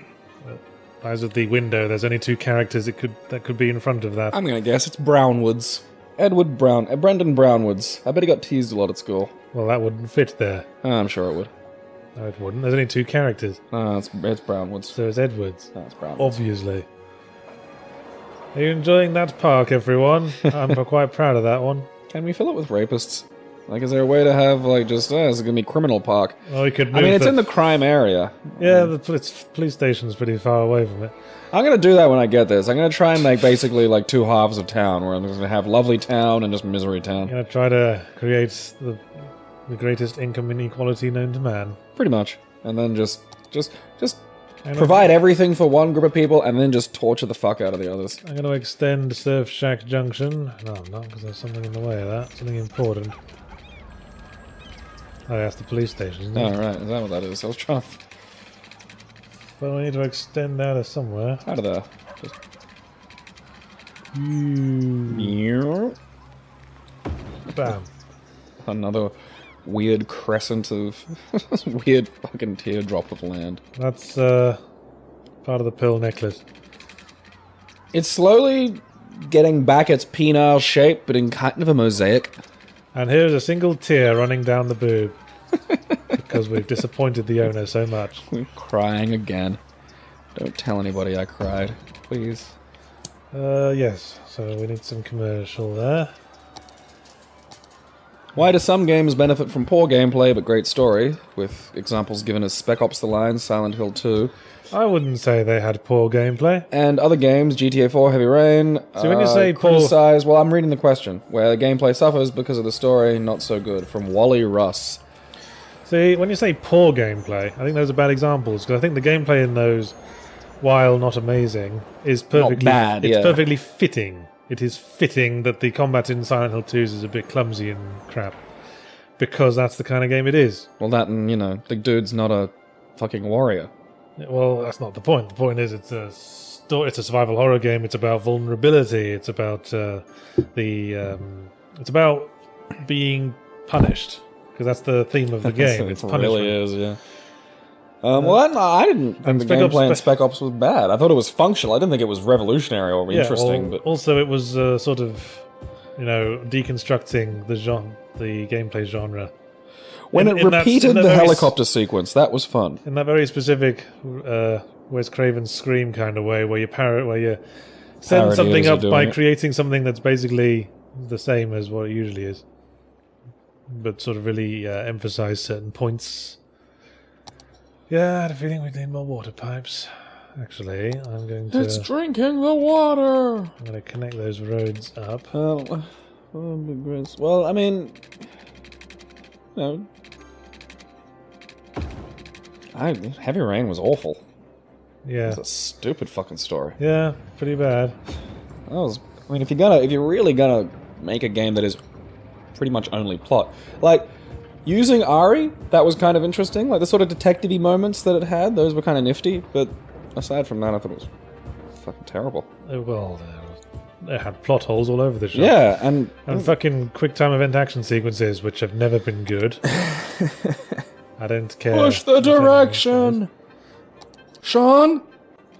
window, there's only 2 characters that could be in front of that. I'm going to guess it's Brownwoods. Brendan Brownwoods. I bet he got teased a lot at school. Well, that wouldn't fit there. I'm sure it would. No, it wouldn't. There's only 2 characters. No, it's Brownwoods. So it's Edwards. No, it's Brownwoods. Obviously. Are you enjoying that park, everyone? I'm quite proud of that one. Can we fill it with rapists? Like, is there a way to have, like, just, it's gonna be criminal park? Well, we could move it's in the crime area. Yeah, the police station's pretty far away from it. I'm gonna do that when I get this. I'm gonna try and make basically, like, 2 halves of town, where I'm gonna have Lovely Town and just Misery Town. I'm gonna try to create the greatest income inequality known to man. Pretty much. And then just Provide everything for one group of people and then just torture the fuck out of the others. I'm going to extend Surf Shack Junction. No, I'm not, because there's something in the way of that. Something important. Oh, that's the police station, isn't it? Oh, right. Is that what that is? I was trying to... Well, we need to extend out of somewhere. Out of there. Just... Bam. Another weird crescent of... weird fucking teardrop of land. That's, part of the pill necklace. It's slowly getting back its penile shape, but in kind of a mosaic. And here's a single tear running down the boob. Because we've disappointed the owner so much. I'm crying again. Don't tell anybody I cried, please. Yes. So we need some commercial there. Why do some games benefit from poor gameplay but great story? With examples given as Spec Ops: The Line, Silent Hill 2. I wouldn't say they had poor gameplay. And other games, GTA 4, Heavy Rain. So when you say criticize, well, I'm reading the question. Where the gameplay suffers because of the story, not so good. From Wally Russ. See, when you say poor gameplay, I think those are bad examples, because I think the gameplay in those, while not amazing, is perfectly bad, it's yeah. perfectly fitting. It is fitting that the combat in Silent Hill 2 is a bit clumsy and crap, because that's the kind of game it is. Well, that and, you know, the dude's not a fucking warrior. Well, that's not the point. The point is it's a survival horror game. It's about vulnerability. It's about it's about being punished. Because that's the theme of the game. It's punishment. It really is, yeah. Well, I didn't think the gameplay in Spec Ops was bad. I thought it was functional. I didn't think it was revolutionary or interesting. But also, it was sort of, you know, deconstructing the gameplay genre. When it repeated the helicopter sequence, that was fun. In that very specific Wes Craven Scream kind of way, where you send something up by creating something that's basically the same as what it usually is. But sort of really emphasize certain points. Yeah, I had a feeling we need more water pipes. Actually, I'm going to... It's drinking the water! I'm going to connect those roads up. Well, I mean... You know... Heavy Rain was awful. Yeah. It's a stupid fucking story. Yeah, pretty bad. I mean, if you're really gonna make a game that is pretty much only plot. Like, using Ari, that was kind of interesting. Like, the sort of detective-y moments that it had, those were kind of nifty. But aside from that, I thought it was fucking terrible. Well, they had plot holes all over the show. Yeah, and fucking quick-time event action sequences, which have never been good. I don't care. Push the direction! Sean!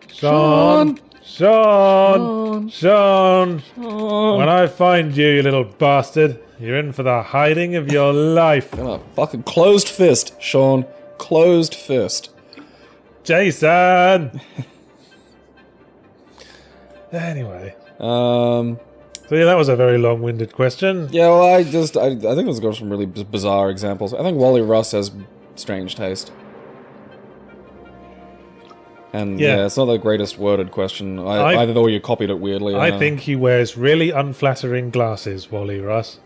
Sean! When I find you, you little bastard, you're in for the hiding of your life. Fucking closed fist, Sean. Closed fist. Jason! Anyway. So yeah, that was a very long-winded question. Yeah, well, I think let's go some really bizarre examples. I think Wally Russ has strange taste. And yeah, it's not the greatest worded question. Either though you copied it weirdly. I think he wears really unflattering glasses, Wally Russ.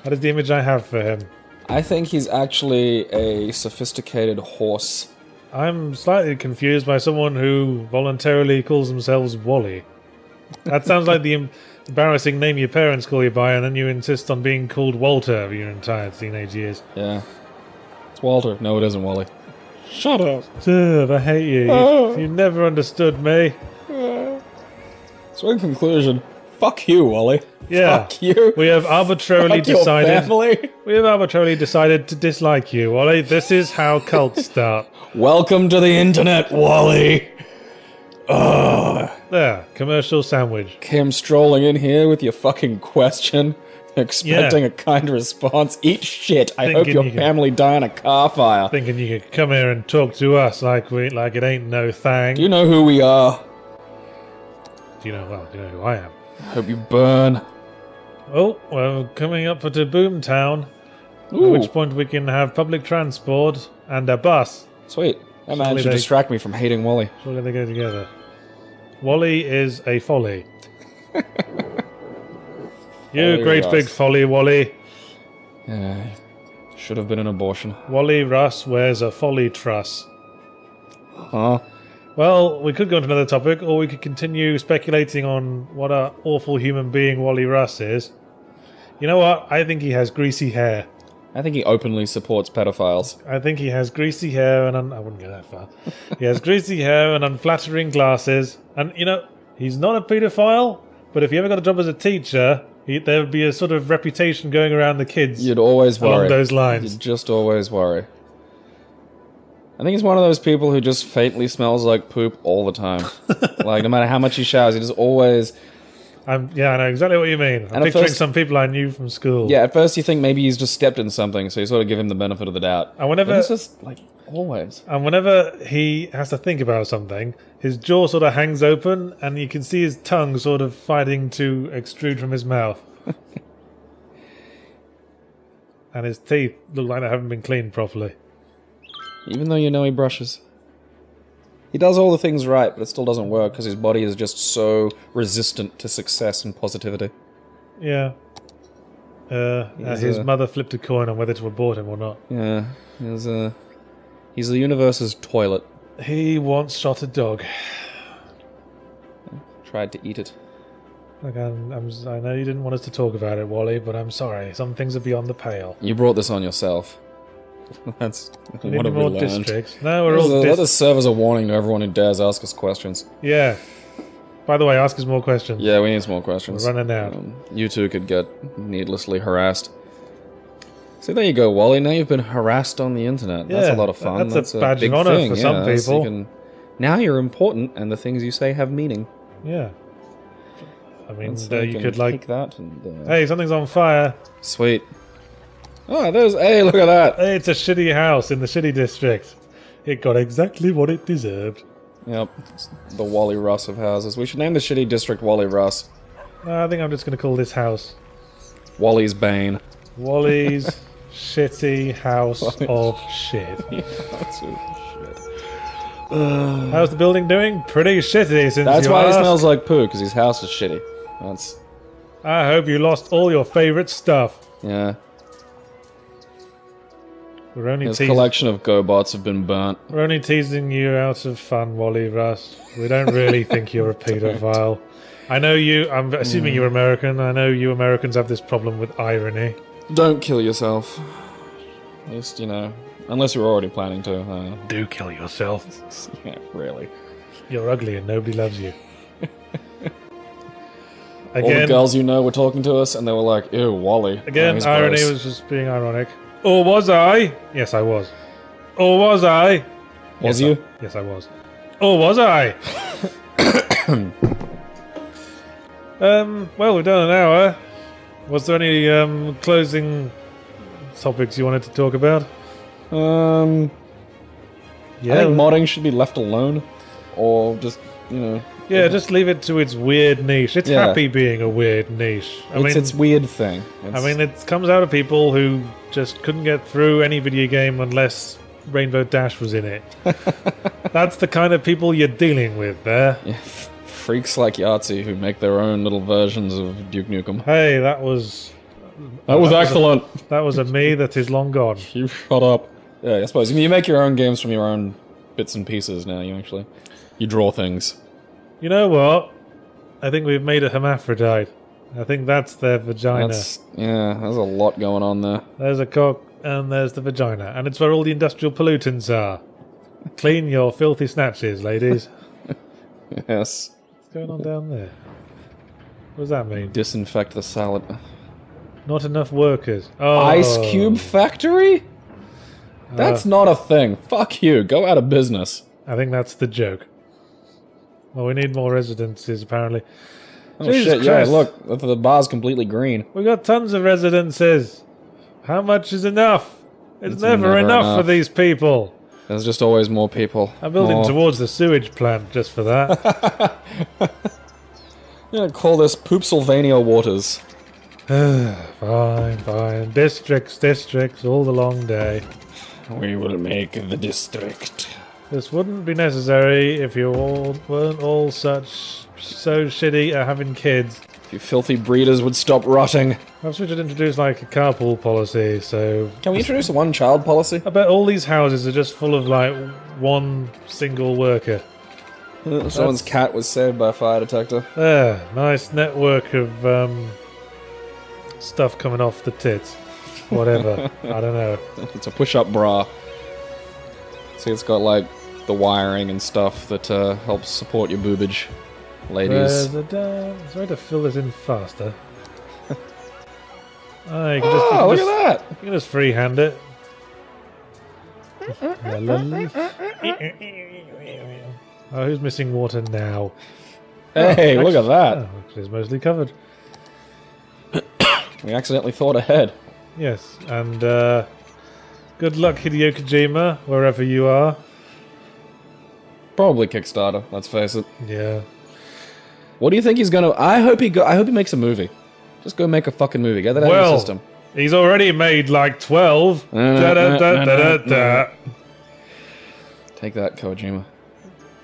That is the image I have for him. I think he's actually a sophisticated horse. I'm slightly confused by someone who voluntarily calls themselves Wally. That sounds like the embarrassing name your parents call you by, and then you insist on being called Walter your entire teenage years. Yeah. It's Walter. No, it isn't Wally. Shut up. I hate you. You never understood me. So in conclusion, fuck you, Wally. Yeah. Fuck you. We have arbitrarily fuck decided. Your family. We have arbitrarily decided to dislike you, Wally. This is how cults start. Welcome to the internet, Wally. There, commercial sandwich. Came strolling in here with your fucking question, expecting a kind response. Eat shit. I hope your family die in a car fire. Thinking you could come here and talk to us like it ain't no thing. Do you know who we are? Do you know who I am? I hope you burn. Oh, well, coming up to Boomtown. Ooh. At which point we can have public transport and a bus. Sweet. That man should distract me from hating Wally. Surely they go together. Wally is a folly. You great big folly, Wally. Yeah, should have been an abortion. Wally Russ wears a folly truss. Huh? Well, we could go into another topic, or we could continue speculating on what an awful human being Wally Russ is. You know what? I think he has greasy hair. I think he openly supports pedophiles. I think he has greasy hair and I wouldn't go that far. He has greasy hair and unflattering glasses. And, you know, he's not a paedophile, but if he ever got a job as a teacher, there would be a sort of reputation going around the kids. You'd always worry. Along those lines. You'd just always worry. I think he's one of those people who just faintly smells like poop all the time. Like, no matter how much he showers, he just always... Yeah, I know exactly what you mean. I'm picturing some people I knew from school. Yeah, at first you think maybe he's just stepped in something, so you sort of give him the benefit of the doubt. And whenever... But it's just, like, always. And whenever he has to think about something, his jaw sort of hangs open, and you can see his tongue sort of fighting to extrude from his mouth. And his teeth look like they haven't been cleaned properly. Even though you know he brushes. He does all the things right, but it still doesn't work because his body is just so resistant to success and positivity. Yeah. His mother flipped a coin on whether to abort him or not. Yeah. He's the universe's toilet. He once shot a dog. Tried to eat it. Look, I know you didn't want us to talk about it, Wally, but I'm sorry. Some things are beyond the pale. You brought this on yourself. That's We what need have we more learned. districts. No, we're all Let us serve as a warning to everyone who dares ask us questions. Yeah. By the way, ask us more questions. Yeah, we need some more questions. We're running out. You two could get needlessly harassed. See, there you go, Wally. Now you've been harassed on the internet. That's Yeah, a lot of fun. that's a badge big of honor thing. for some Yeah, so people. now you're important, and the things you say have meaning. Yeah. I mean, And so you can could, like... take that and, Hey, something's on fire. Sweet. Oh, hey, look at that. Hey, it's a shitty house in the shitty district. It got exactly what it deserved. Yep, it's the Wally Russ of houses. We should name the shitty district Wally Russ. I think I'm just going to call this house Wally's Bane. Wally's shitty house of shit. That's shit. How's the building doing? Pretty shitty, since That's you why asked. he smells like poo, because his house is shitty. That's... I hope you lost all your favourite stuff. yeah. We're only His teasing. collection of GoBots have been burnt. We're only teasing you out of fun, Wally Russ. We don't really think you're a paedophile. I know you. I'm assuming you're American. I know you Americans have this problem with irony. Don't kill yourself. At least, you know, unless you were already planning to. Do kill yourself. Yeah, really. You're ugly and nobody loves you. All the Again, girls you know were talking to us, and they were like, "Ew, Wally." again, he's irony gross." was just being ironic. Or was I? Yes, I was. Or was I? Was Yes, you? Yes, I was. Or was I? Well, we've done an hour. Was there any closing topics you wanted to talk about? I think modding should be left alone, or just, you know. Yeah, just leave it to its weird niche. It's Yeah. happy being a weird niche. It's its weird thing. I mean, it comes out of people who just couldn't get through any video game unless Rainbow Dash was in it. That's the kind of people you're dealing with there. Yeah, freaks like Yahtzee who make their own little versions of Duke Nukem. Hey, that was Excellent. that was a me that is long gone. You shut up. Yeah, I suppose. You make your own games from your own bits and pieces now, you draw things. You know what? I think we've made a hermaphrodite. I think that's their vagina. There's a lot going on there. There's a cock and there's the vagina. And it's where all the industrial pollutants are. Clean your filthy snatches, ladies. Yes. What's going on down there? What does that mean? Disinfect the salad. Not enough workers. Oh. Ice Cube Factory? That's not a thing. Fuck you. Go out of business. I think that's the joke. Well, we need more residences, apparently. Oh Jesus shit, yeah, Christ. look. The bar's completely green. We got tons of residences. How much is enough? It's never enough for these people. There's just always more people. I'm building More. towards the sewage plant just for that. Yeah, call this Poopsylvania Waters. Fine, fine. Districts, all the long day. We will make the district. This wouldn't be necessary if you all weren't all so shitty at having kids. If you filthy breeders would stop rotting. Perhaps we should introduce like a carpool policy, so... Can we introduce a one-child policy? I bet all these houses are just full of like one single worker. Someone's cat was saved by a fire detector. There, nice network of stuff coming off the tits. Whatever, I don't know. It's a push-up bra. See, it's got like the wiring and stuff that helps support your boobage, ladies. There's a way to fill this in faster. Oh, you can Look just, at that! You can just freehand it. Oh, who's missing water now? Hey, look at that! Oh, actually, it's mostly covered. We accidentally thought ahead. Yes, and good luck, Hideo Kojima, wherever you are. Probably Kickstarter, let's face it. Yeah. What do you think he's gonna... I hope he makes a movie. Just go make a fucking movie. Get that out of your system. He's already made like 12. Da-da-da-da-da-da. Take that, Kojima.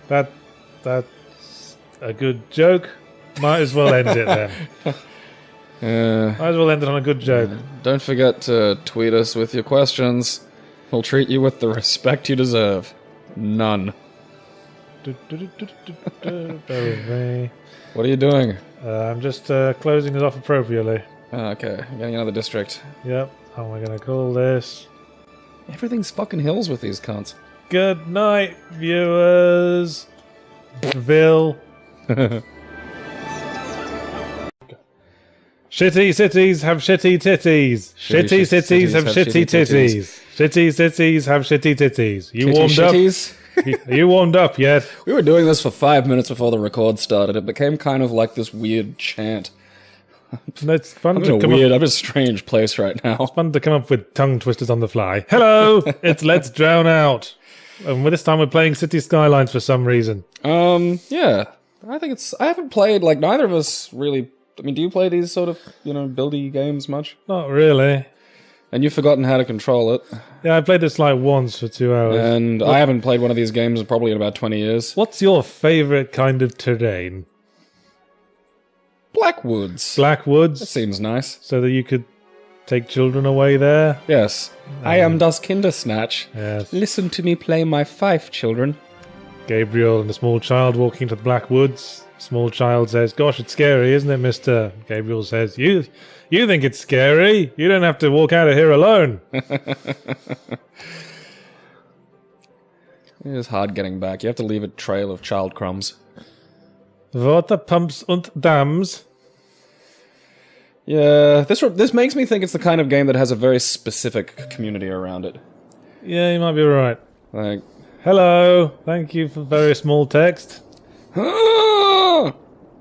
That's a good joke. Might as well end it then. Might as well end it on a good joke. Don't forget to tweet us with your questions. We'll treat you with the respect you deserve. None. Bear with me. What are you doing? I'm just closing it off appropriately. Okay, getting another district. Yep. How am I going to call this? Everything's fucking hills with these cunts. Good night, viewers. Ville. Shitty cities have shitty titties. Shitty cities have shitty titties. Shitty cities have shitty titties. You warmed up? Are you warmed up yet? We were doing this for 5 minutes before the record started. It became kind of like this weird chant. It's fun I'm to in come a weird, up. I'm in a strange place right now. Fun to come up with tongue twisters on the fly. Hello, it's Let's Drown Out, and this time we're playing City Skylines for some reason. Yeah. I think it's... I haven't played, like, neither of us really... I mean, do you play these sort of, buildy games much? Not really. And you've forgotten how to control it. Yeah, I played this like once for 2 hours. And I haven't played one of these games probably in about 20 years. What's your favourite kind of terrain? Blackwoods. Blackwoods? That seems nice. So that you could take children away there? Yes. I am das Kindersnatch. Yes. Listen to me play my fife, children. Gabriel and a small child walking into the Blackwoods. Small child says, "Gosh, it's scary, isn't it, mister?" Gabriel says, You think it's scary? You don't have to walk out of here alone." It is hard getting back. You have to leave a trail of child crumbs. Water pumps und dams. Yeah, this makes me think it's the kind of game that has a very specific community around it. Yeah, you might be right. Like, hello, thank you for very small text.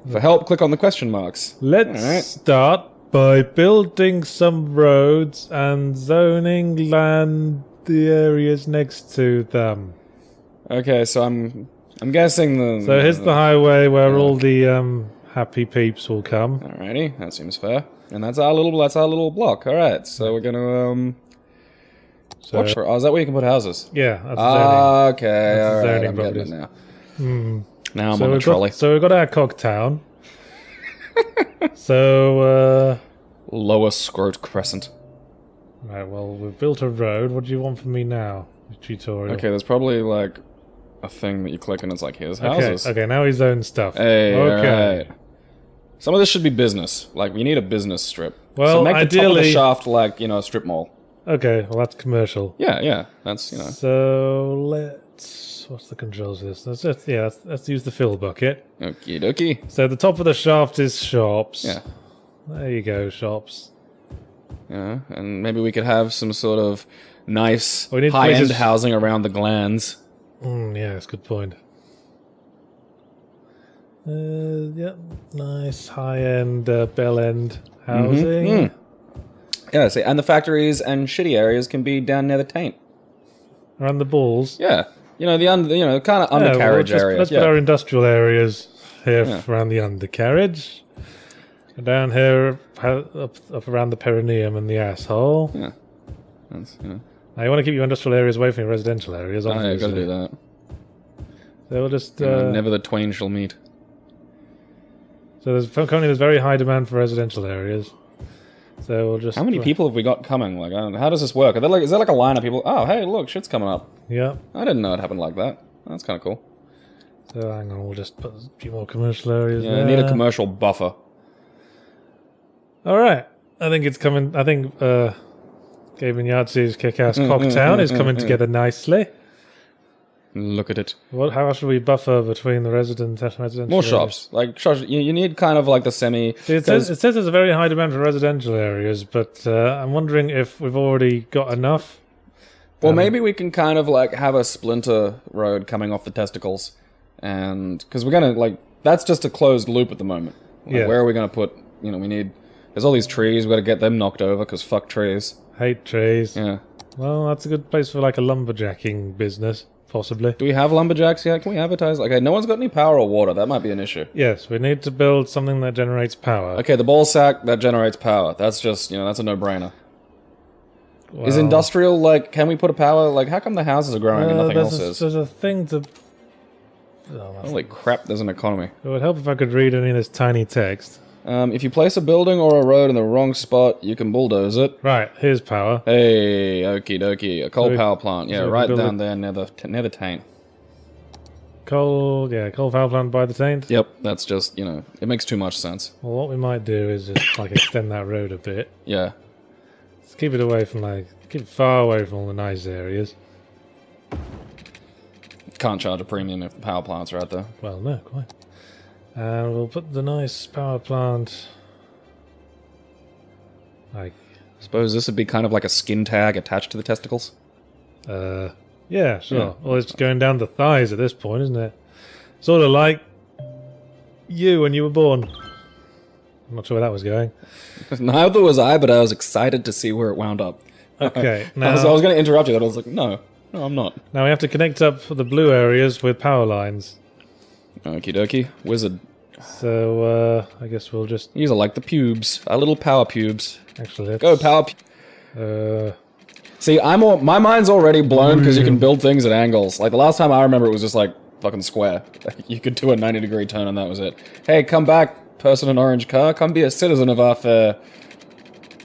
for help, click on the question marks. Let's start by building some roads and zoning land the areas next to them. Okay, so I'm guessing the... So here's the highway where all the happy peeps will come. Alrighty, that seems fair. And that's our little block. Alright, so we're gonna watch for... Oh, is that where you can put houses? Yeah, that's zoning. Okay, alright, I'm properties. getting it now. Now I'm So on the trolley. So we've got our Cocktown. So, Lower Scroat Crescent. right, well, we've built a road. What do you want from me now? Tutorial. Okay, there's probably like a thing that you click and it's like, here's houses. Okay, now he's owned stuff. Hey, okay. alright. Some of this should be business. Like, we need a business strip. Well, so make the top of the ideally- shaft like, a strip mall. Okay, well, that's commercial. Yeah, that's, So, let's... What's the controls of this? Let's use the fill bucket. Okie dokie. So the top of the shaft is shops. Yeah. There you go, shops. Yeah, and maybe we could have some sort of nice We need high-end places- housing around the glands. Yeah, that's a good point. Yep, nice high-end, bell-end housing. Yeah, see, and the factories and shitty areas can be down near the taint. Around the balls. Yeah, the kind of undercarriage area. Let's put our industrial areas here around the undercarriage. And down here, up around the perineum and the asshole. Yeah, that's Now you want to keep your industrial areas away from your residential areas, I obviously. gotta do that. So we'll just... Never the twain shall meet. So there's very high demand for residential areas. So we'll just... How many people have we got coming? Like, how does this work? Is there like a line of people? Oh, hey, look, shit's coming up. Yeah. I didn't know it happened like that. That's kind of cool. So hang on, we'll just put a few more commercial areas Yeah, there. I need a commercial buffer. Alright. I think it's coming... I think Gabe and Yahtzee's kick-ass Cocktown is coming together nicely. Look at it. How should we buffer between the residential More areas? shops. Like, shops, you need kind of like the semi... See, it says there's a very high demand for residential areas, but I'm wondering if we've already got enough. Well, maybe we can kind of like have a splinter road coming off the testicles. And... Because we're going to, like... That's just a closed loop at the moment. Like, Yeah. Where are we going to put... You know, we need... There's all these trees. We've got to get them knocked over, because fuck trees. Hate trees. Yeah. Well, that's a good place for like a lumberjacking business, possibly. Do we have lumberjacks yet? Can we advertise? Okay, no one's got any power or water. That might be an issue. Yes, we need to build something that generates power. Okay, the ball sack, that generates power. That's just, you know, that's a no-brainer. Well, Is industrial, like, can we put a power, like, how come the houses are growing and nothing else is? There's a thing to... Oh, Holy crap, there's an economy. it would help if I could read any of this tiny text. If you place a building or a road in the wrong spot, you can bulldoze it. Right, here's power. Hey, okie dokie, a coal So we- power plant. Yeah, so we right build down it- there near the tank. Coal power plant by the Taint. Yep, that's just, you know, it makes too much sense. Well, what we might do is just like extend that road a bit. Yeah. Let's keep it away from keep it far away from all the nice areas. Can't charge a premium if the power plants are out there. Well, no, quite. And we'll put the nice power plant... Like, Suppose this would be kind of like a skin tag attached to the testicles? yeah, sure. Yeah. Well, it's going down the thighs at this point, isn't it? Sort of like you when you were born. I'm not sure where that was going. Neither was I, but I was excited to see where it wound up. Okay, I now... was going to interrupt you, but I was like, no, I'm not. Now we have to connect up the blue areas with power lines. Okie dokie. Wizard. So, I guess we'll just... These are like the pubes. Our little power pubes. Actually, let's... Go, power See, my mind's already blown because you can build things at angles. Like, the last time I remember it was just like fucking square. You could do a 90-degree turn and that was it. Hey, come back, person in orange car. Come be a citizen of our fair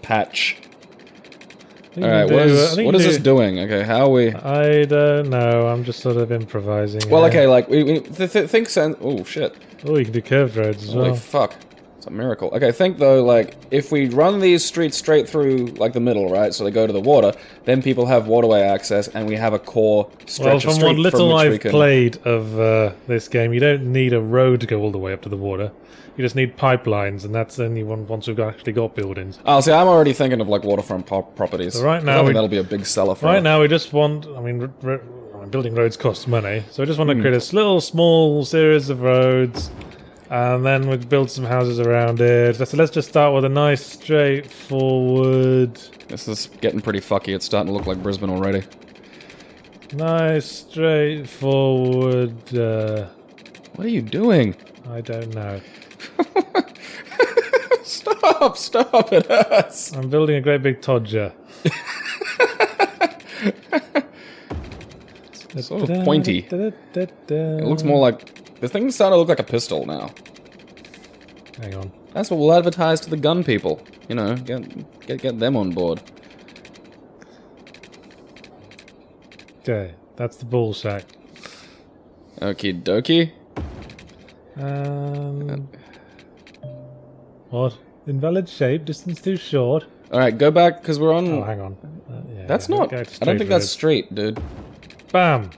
patch. Alright, what is this doing? Okay, how are we... I don't know, I'm just sort of improvising. Well, here. okay, like, we think sense... Oh, shit. Oh, you can do curved roads as Holy well. fuck. It's a miracle. Okay, think though, like, if we run these streets straight through, like, the middle, right, so they go to the water, then people have waterway access, and we have a core stretch Well, of from what street little from which we I've can... played of this game, you don't need a road to go all the way up to the water. You just need pipelines, and that's only once we've actually got buildings. Oh, see, I'm already thinking of, like, waterfront properties. So right 'Cause now I think we- that'll be a big seller for Right us. now, we just want... I mean, building roads costs money, so we just Hmm. want to create a little small series of roads, and then we build some houses around it. So let's just start with a nice, straightforward... This is getting pretty fucky. It's starting to look like Brisbane already. Nice, straightforward... What are you doing? I don't know. Stop, it hurts. I'm building a great big todger. It's sort of pointy. It looks more like... The thing's starting to look like a pistol now. Hang on. That's what we'll advertise to the gun people. You know, get them on board. Okay, that's the ball sack. Okie dokie. What? Invalid shape, distance too short. Alright, go back, because we're on... Oh, hang on. Yeah, That's go not... to I don't straight think that's roads. straight, dude. Bam!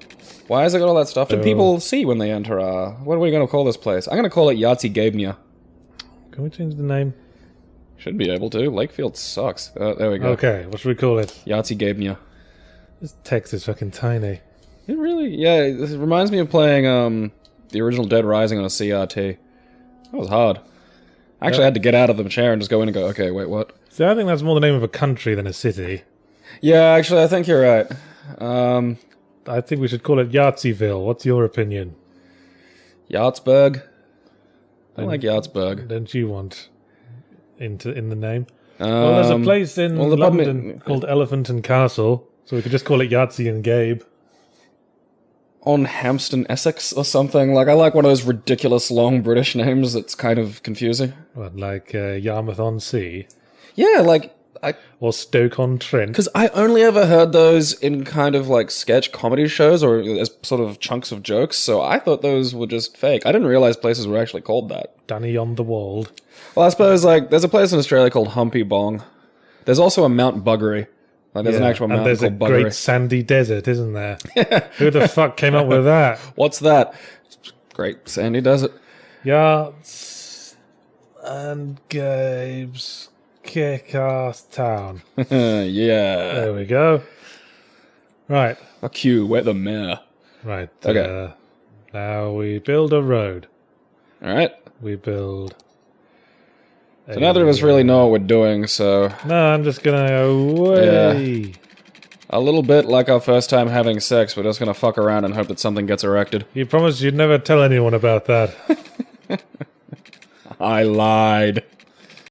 Why has it got all that stuff? Did Oh. people see when they enter our... What are we going to call this place? I'm going to call it Yahtzee Gabriel. Can we change the name? Should be able to. Lakefield sucks. There we go. Okay, what should we call it? Yahtzee Gabriel. This text is fucking tiny. It really... Yeah, it reminds me of playing the original Dead Rising on a CRT. That was hard. I actually had to get out of the chair and just go in and go, okay, wait, what? See, I think that's more the name of a country than a city. Yeah, actually, I think you're right. I think we should call it Yahtzeeville. What's your opinion? Yartsburg. I like Yartsburg. Don't you want in the name? Well, there's a place in well, the problem London called Elephant and Castle, so we could just call it Yahtzee and Gabe. on Hampstead, Essex or something. Like, I like one of those ridiculous long British names that's kind of confusing. What, like Yarmouth-on-Sea? Yeah, like, Or Stoke-on-Trent? because I only ever heard those in kind of like sketch comedy shows or as sort of chunks of jokes, so I thought those were just fake. I didn't realize places were actually called that. Danny-on-the-Wold. Well, I suppose, like, there's a place in Australia called Humpy Bong. There's also a Mount Buggery. Like, there's an actual mountain and there's a called Buggery. great sandy desert, isn't there? Who the fuck came up with that? What's that? Great sandy desert. Yards and Gabe's kick-ass town. Yeah. There we go. Right. Fuck you, we're the mayor. Right. Okay. Now we build a road. Alright. We build... So neither of us really know what we're doing, so... No, I'm just gonna away. Yeah. A little bit like our first time having sex, we're just gonna fuck around and hope that something gets erected. You promised you'd never tell anyone about that. I lied.